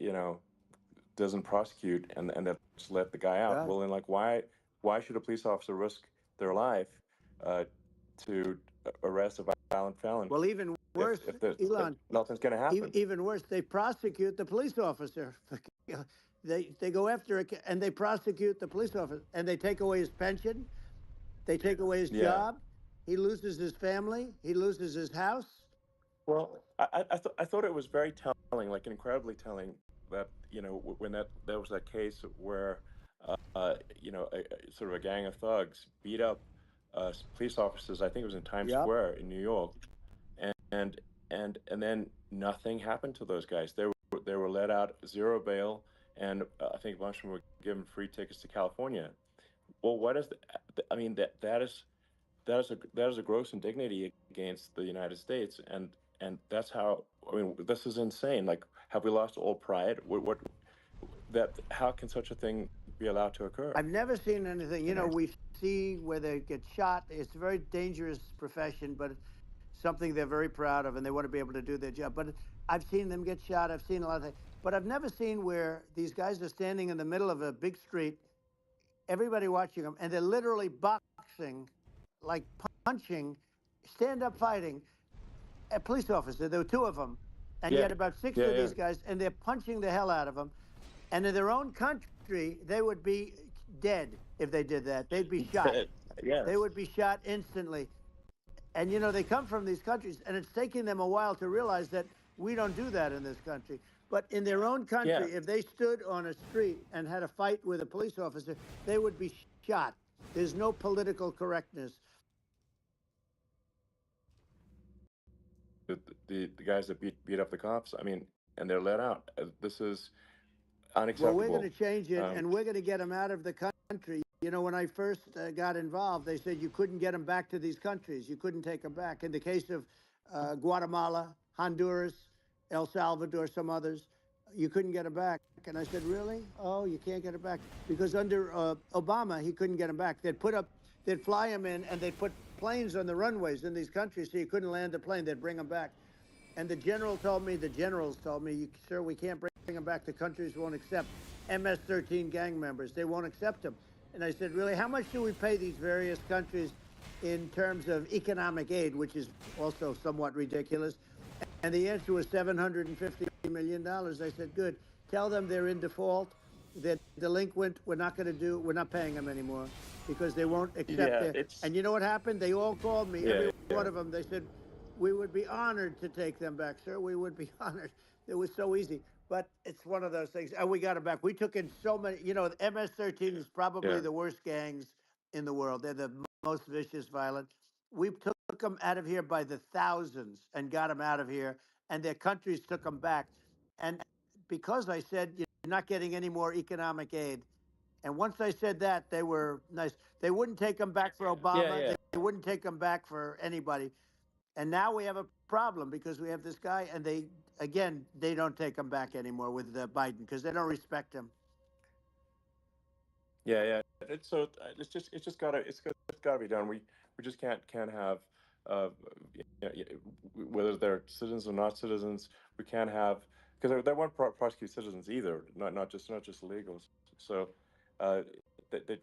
doesn't prosecute, and they just let the guy out. Right. Well, then, like, why should a police officer risk their life uh, to arrest a violent felon Well, even if worse, if Elon, nothing's going to happen? even worse, they prosecute the police officer. They go after it, and they prosecute the police officer, and they take away his pension, they take away his Yeah. job, he loses his family, he loses his house. Well, I thought it was very telling, like incredibly telling, that when there was that case where sort of a gang of thugs beat up police officers. I think it was in Times Yep. Square in New York, and and then nothing happened to those guys. They were let out, zero bail, and I think a bunch of them were given free tickets to California. Well, what is I mean, that is a gross indignity against the United States, and that's how, I mean, this is insane. Like, have we lost all pride? What that How can such a thing be allowed to occur? I've never seen anything. You know? We see where they get shot. It's a very dangerous profession, but it's something they're very proud of, and they want to be able to do their job. But I've seen them get shot. I've seen a lot of things, but I've never seen where these guys are standing in the middle of a big street, everybody watching them, and they're literally boxing, like punching, stand up fighting a police officer. There were two of them, and Yeah, yet about six yeah, of yeah. these guys, and they're punching the hell out of them. And in their own country, they would be dead if they did that. They'd be shot. They Yes. would be shot instantly. And they come from these countries, and it's taking them a while to realize that we don't do that in this country. But in their own Yeah. country, if they stood on a street and had a fight with a police officer, they would be shot. There's no political correctness. The guys that beat up the cops. I mean, and they're let out. This is Well, we're going to unacceptable. change it, Um, and we're going to get them out of the country. When I first got involved, they said you couldn't get them back to these countries. You couldn't take them back. In the case of Guatemala, Honduras, El Salvador, some others, you couldn't get them back. And I said, really? Oh, you can't get them back? Because under Obama, he couldn't get them back. They'd fly them in, and they'd put planes on the runways in these countries, so you couldn't land the plane. They'd bring them back. And the generals told me, sir, we can't bring them back. The countries won't accept MS-13 gang members. They won't accept them. And I said, really, how much do we pay these various countries in terms of economic aid, which is also somewhat ridiculous? And the answer was $750 million. I said, good. Tell them they're in default, they're delinquent. We're not paying them anymore, because they won't accept yeah, their. it's And you know what happened? They all called me, yeah, every yeah, one of them. They said, we would be honored to take them back, sir. We would be honored. It was so easy. But it's one of those things. And we got them back. We took in so many. The MS-13 is probably yeah. the worst gangs in the world. They're the most vicious, violent. We took them out of here by the thousands and got them out of here. And their countries took them back. And because I said you're not getting any more economic aid, and once I said that, they were nice. They wouldn't take them back for Yeah, Obama. yeah, They wouldn't take them back for anybody. And now we have a problem because we have this guy, and they again they don't take him back anymore with Biden because they don't respect him. yeah, yeah. It's just gotta be done. We just can't have yeah, whether they're citizens or not citizens. We can't have, because they won't prosecute citizens either, not just illegals. So uh, that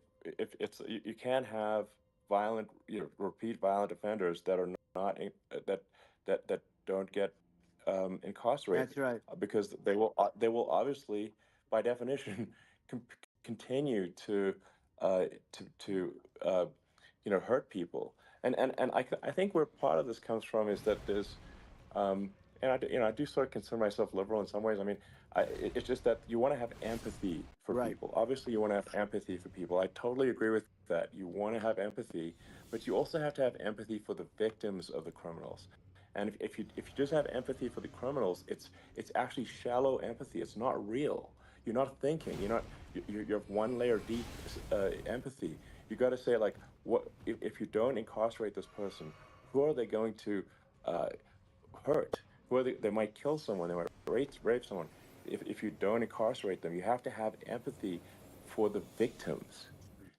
you can't have violent, repeat violent offenders that are not that that don't get incarcerated, That's right. because they will obviously, by definition, com- continue uh, to hurt people. And I think where part of this comes from is that there's um, and I do sort of consider myself liberal in some ways. I mean, it's just that you want to have empathy for Right. people. Obviously, you want to have empathy for people. I totally agree with that. You want to have empathy, but you also have to have empathy for the victims of the criminals. And if you just have empathy for the criminals, it's actually shallow empathy. It's not real. You're not thinking. You're one layer deep empathy. You got to say, like, what if you don't incarcerate this person? Who are they going to uh, hurt? Who are they might kill someone. They might rape someone. If you don't incarcerate them, you have to have empathy for the victims.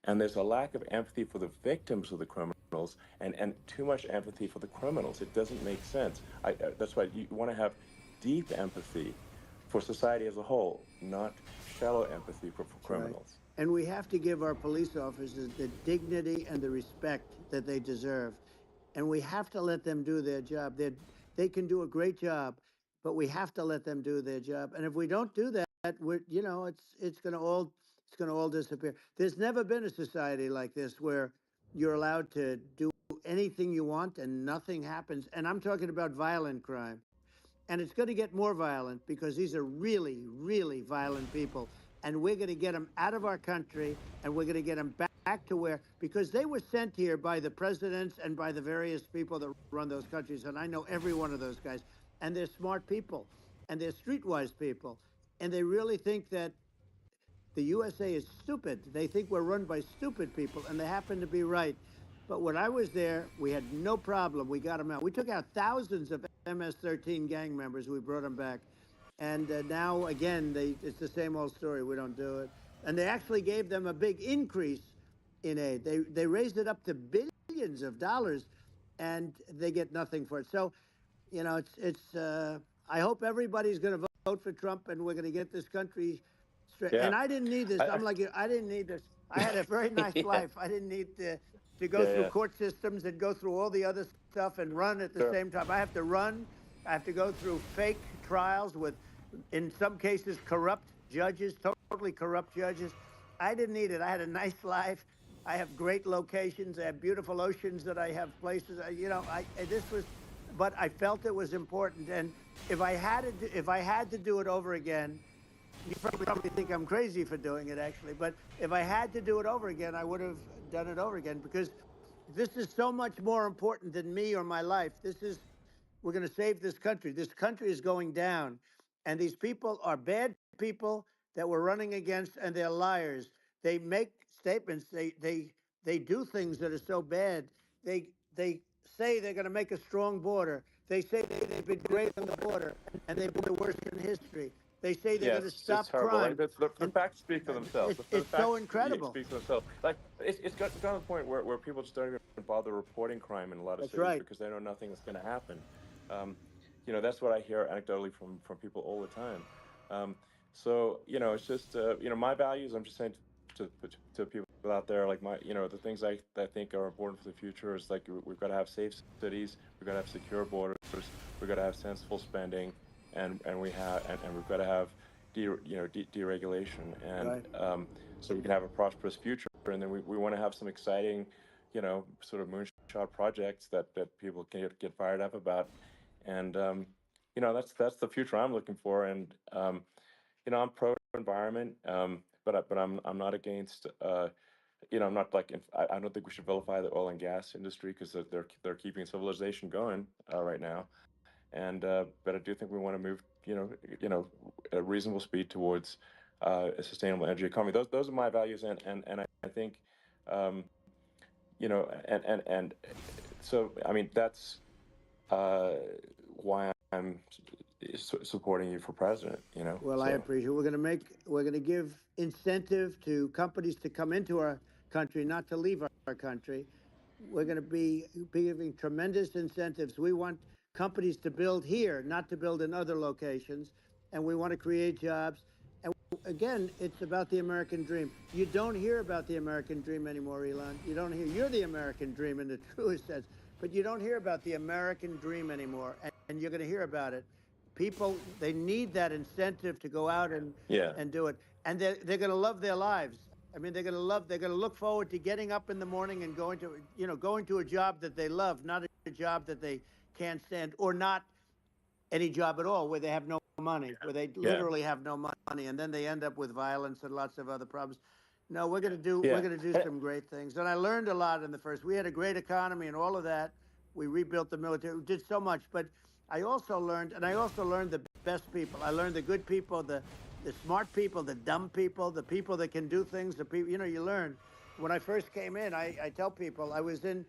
And there's a lack of empathy for the victims of the criminals, and too much empathy for the criminals. It doesn't make sense. That's why you want to have deep empathy for society as a whole, not shallow empathy for That's right. criminals. And we have to give our police officers the dignity and the respect that they deserve. And we have to let them do their job. They can do a great job, but we have to let them do their job. And if we don't do that, it's going to all disappear. There's never been a society like this where you're allowed to do anything you want and nothing happens. And I'm talking about violent crime. And it's going to get more violent because these are really, really violent people. And we're going to get them out of our country, and we're going to get them back to where, because they were sent here by the presidents and by the various people that run those countries. And I know every one of those guys. And they're smart people, and they're streetwise people. And they really think that the USA is stupid. They think we're run by stupid people, and they happen to be right. But when I was there, we had no problem. We got them out. We took out thousands of MS-13 gang members. We brought them back. And now, again, it's the same old story. We don't do it. And they actually gave them a big increase in aid. They raised it up to billions of dollars, and they get nothing for it. So, I hope everybody's going to vote for Trump, and we're going to get this country straight. Yeah, And I didn't need this. I I'm like you. I didn't need this. I had a very nice yeah, life. I didn't need to go yeah, through yeah, court systems and go through all the other stuff and run at the sure. same time. I have to run. I have to go through fake trials with, in some cases, corrupt judges, totally corrupt judges. I didn't need it. I had a nice life. I have great locations. I have beautiful oceans that I have places. This was, but I felt it was important. And if I had to do it over again, you probably think I'm crazy for doing it, actually. But if I had to do it over again, I would have done it over again because this is so much more important than me or my life. We're going to save this country. This country is going down. And these people are bad people that we're running against, and they're liars. They make statements. They do things that are so bad. They say they're going to make a strong border. They say they've been great on the border, and they've been the worst in history. They say they're Yeah, going to it's stop horrible. Like crime, the and facts speak for themselves. The it's so facts incredible. speak for themselves. Like it's gotten to the point where people just don't even bother reporting crime in a lot of That's cities right. because they know nothing is going to happen. Um, that's what I hear anecdotally from people all the time. Um, so it's just my values. I'm just saying to people out there, like the things I think are important for the future is, like, we've got to have safe cities, we've got to have secure borders, we've got to have sensible spending, and we've got to have deregulation, and Right. so we can have a prosperous future. And then we want to have some exciting, sort of moonshot projects that people can get fired up about. And that's the future I'm looking for. And I'm pro environment, but I'm not against. I'm not like I don't think we should vilify the oil and gas industry because they're keeping civilization going right now. And but I do think we want to move a reasonable speed towards a sustainable energy economy. Those are my values, and I think, and so I mean that's uh, why I'm supporting you for president. Well, I So appreciate it. We're going to give incentive to companies to come into our country, not to leave our country. We're going to be giving tremendous incentives. We want companies to build here, not to build in other locations. And we want to create jobs. And again, it's about the American dream. You don't hear about the American dream anymore, Elon. You don't hear, you're the American dream in the truest sense, but you don't hear about the American dream anymore. And you're going to hear about it. People, they need that incentive to go out yeah, and do it. And they're going to love their lives. I mean, they're going to look forward to getting up in the morning and going to a job that they love, not a job that they can't stand, or not any job at all, where they have no money, where they yeah, literally have no money, and then they end up with violence and lots of other problems. No, we're yeah. going to do some great things. And I learned a lot in the first. We had a great economy and all of that. We rebuilt the military. We did so much, but I also learned, the best people. I learned the good people, the smart people, the dumb people, the people that can do things. The people, you learn. When I first came in, I tell people I was in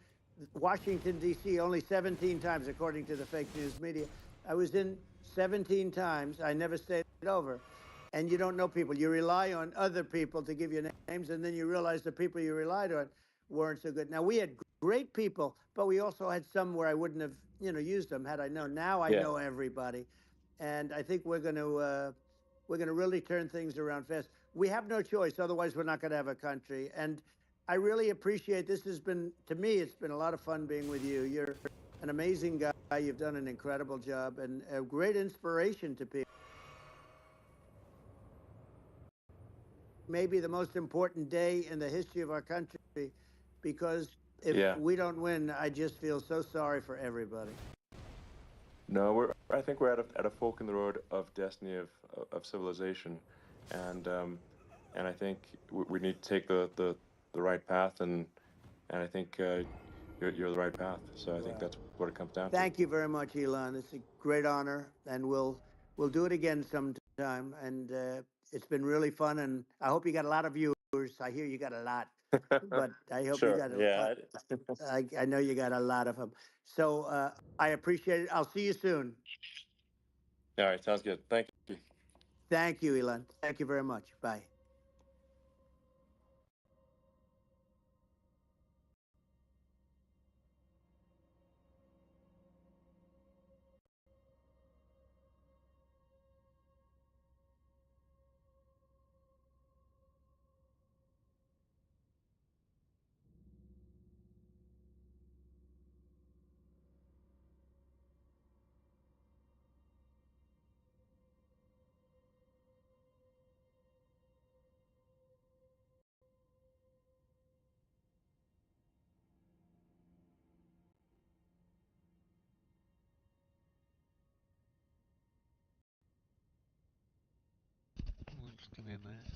Washington D.C. only 17 times, according to the fake news media. I was in 17 times. I never stayed over. And you don't know people. You rely on other people to give you names, and then you realize the people you relied on weren't so good. Now, we had great people, but we also had some where I wouldn't have, used them had I known. Now I Yeah. know everybody. And I think we're going to really turn things around fast. We have no choice. Otherwise, we're not going to have a country. And I really appreciate this. Has been, to me, it's been a lot of fun being with you. You're an amazing guy. You've done an incredible job and a great inspiration to people. Maybe the most important day in the history of our country, because if Yeah. we don't win, I just feel so sorry for everybody. No, I think we're at a fork in the road of destiny of civilization, and I think we need to take the right path, and I think you're the right path. So I think Wow. that's what it comes down to. Thank you very much, Elon. It's a great honor, and we'll do it again sometime. And it's been really fun, and I hope you got a lot of viewers. I hear you got a lot, but I hope you Sure. got Yeah. I know you got a lot of them. So I appreciate it. I'll see you soon. All right. Sounds good. Thank you. Thank you, Elon. Thank you very much. Bye. Just give me a minute.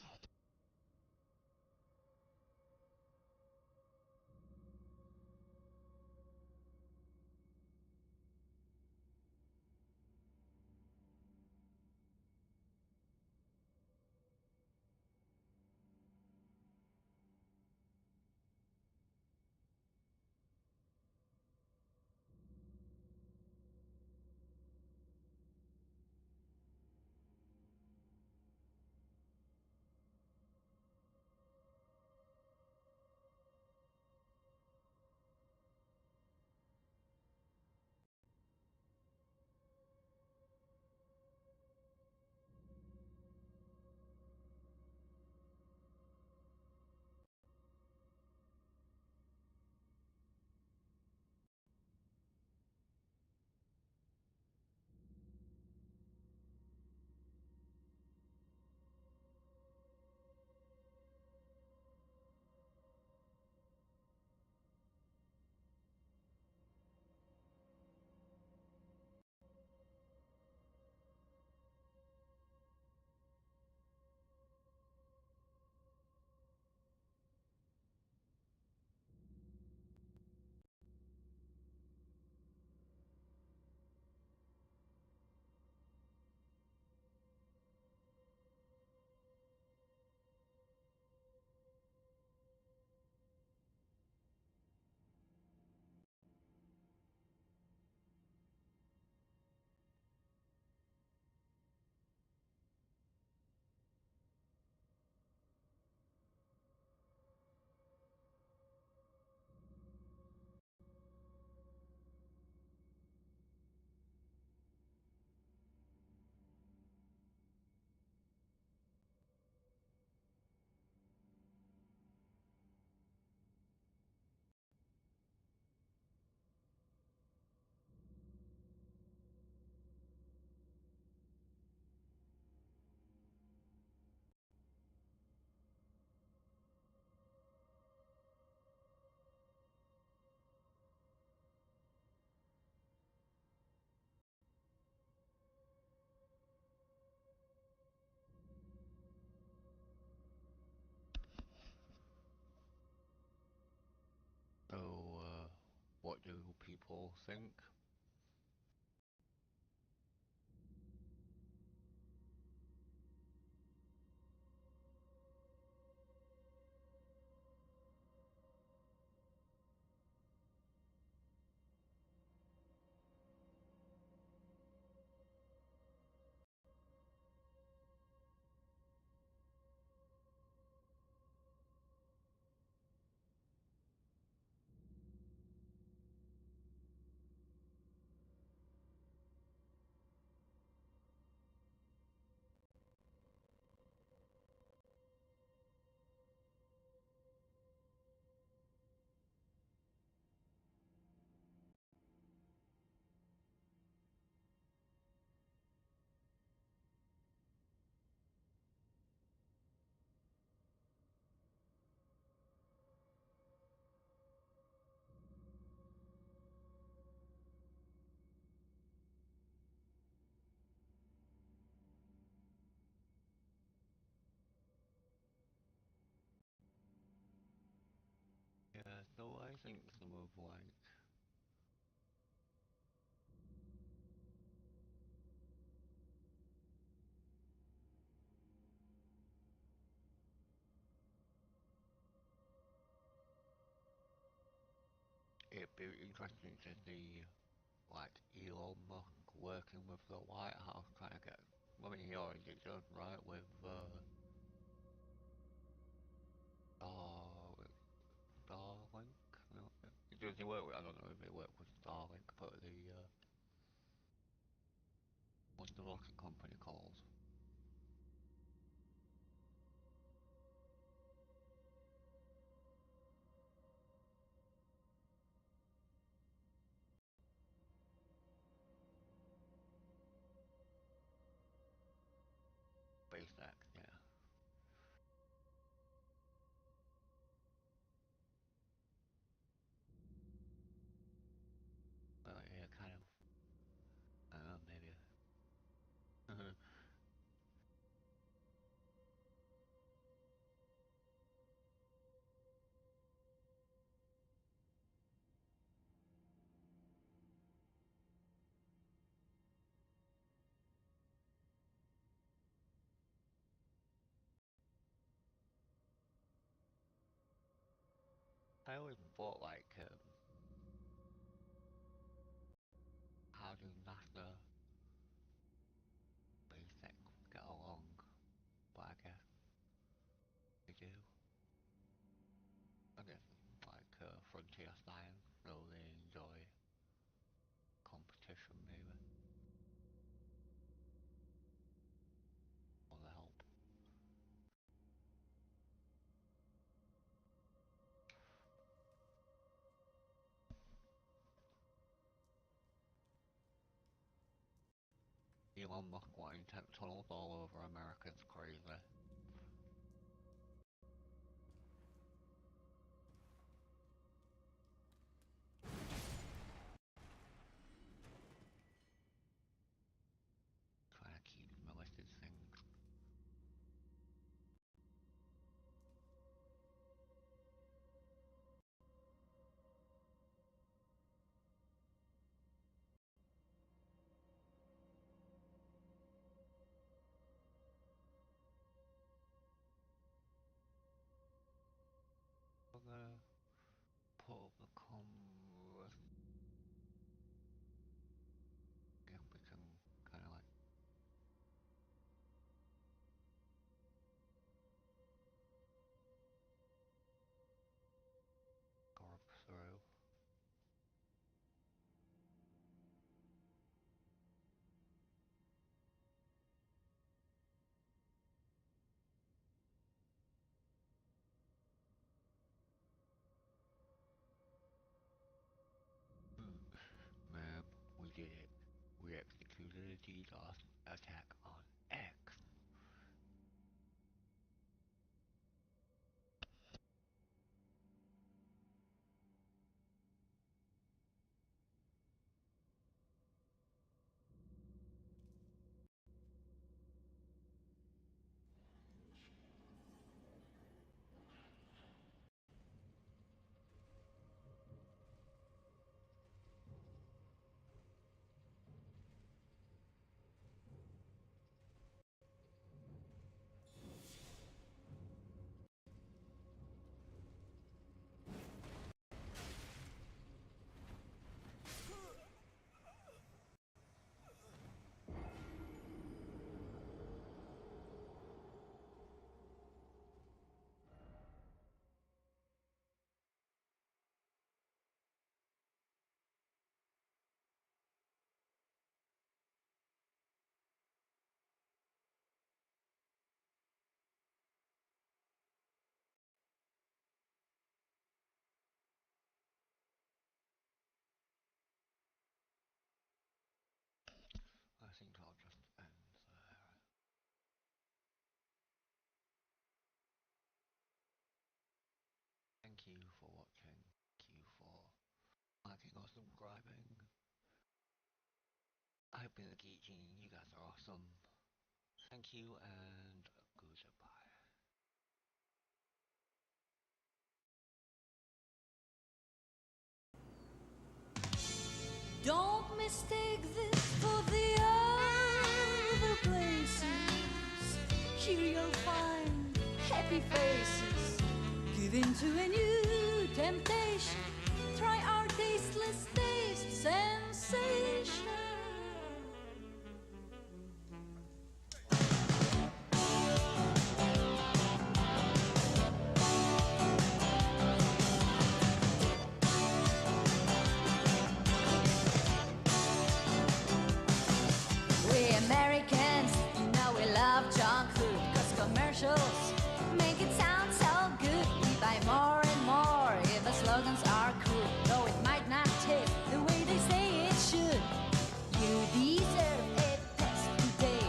people think. Yeah, so I think some of like it'd be interesting to see like Elon Musk working with the White House trying to get. I mean, he already does, right? With Star Starlink. No, does he work with? I don't know if he work with Starlink, but the what's the rocket company called? SpaceX. Yeah. But yeah, kind of. I don't know, maybe. I always thought like, how do NASA, SpaceX get along? But I guess they do. I guess like frontier science, so they enjoy competition maybe, or the help. Elon Musk wanting tunnels all over America is crazy. Trying to keep malicious things. We're gonna put up the converse. Yeah, we can kind of like go up through. Ma'am, we did it. We executed a DDoS attack on X. been the Geek Gene. You guys are awesome. Thank you and goodbye. Don't mistake this for the other places. Here you'll find happy faces. Give in to a new temptation. Try our tasteless taste sensation. Americans, you know we love junk food, 'cause commercials make it sound so good. We buy more and more if the slogans are cool, though it might not taste the way they say it should. You deserve a pest today.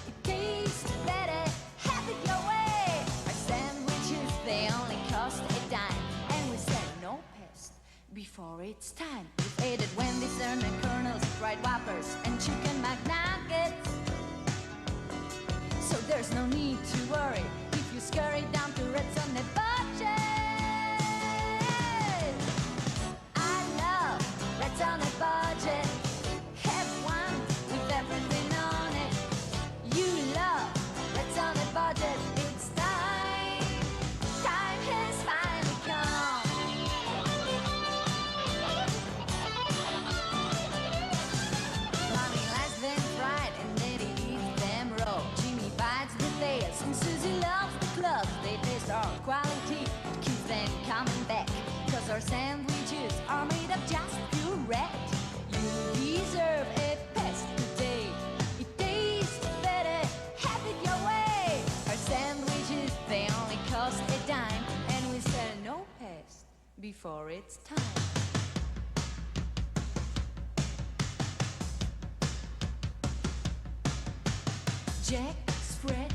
It tastes better, have it your way. Our sandwiches, they only cost a dime, and we said no pest before it's time. We've ate it Wendy's and kernels, fried whoppers, and chicken McNuggets. So there's no need to worry if you scurry down to Red's on the budget. I love Red's on a budget. Have one with everything on it. You love Red's on a budget. It's time. Time has finally come. Mommy likes them fried and Daddy eats them raw. Jimmy bites the layers and Susie loves the clubs. They taste our quality, it keeps them coming back. 'Cause our sandwiches are made of just pure rat. You deserve a pest today. It tastes better, have it your way. Our sandwiches, they only cost a dime, and we sell no pest before it's time. Jack, spread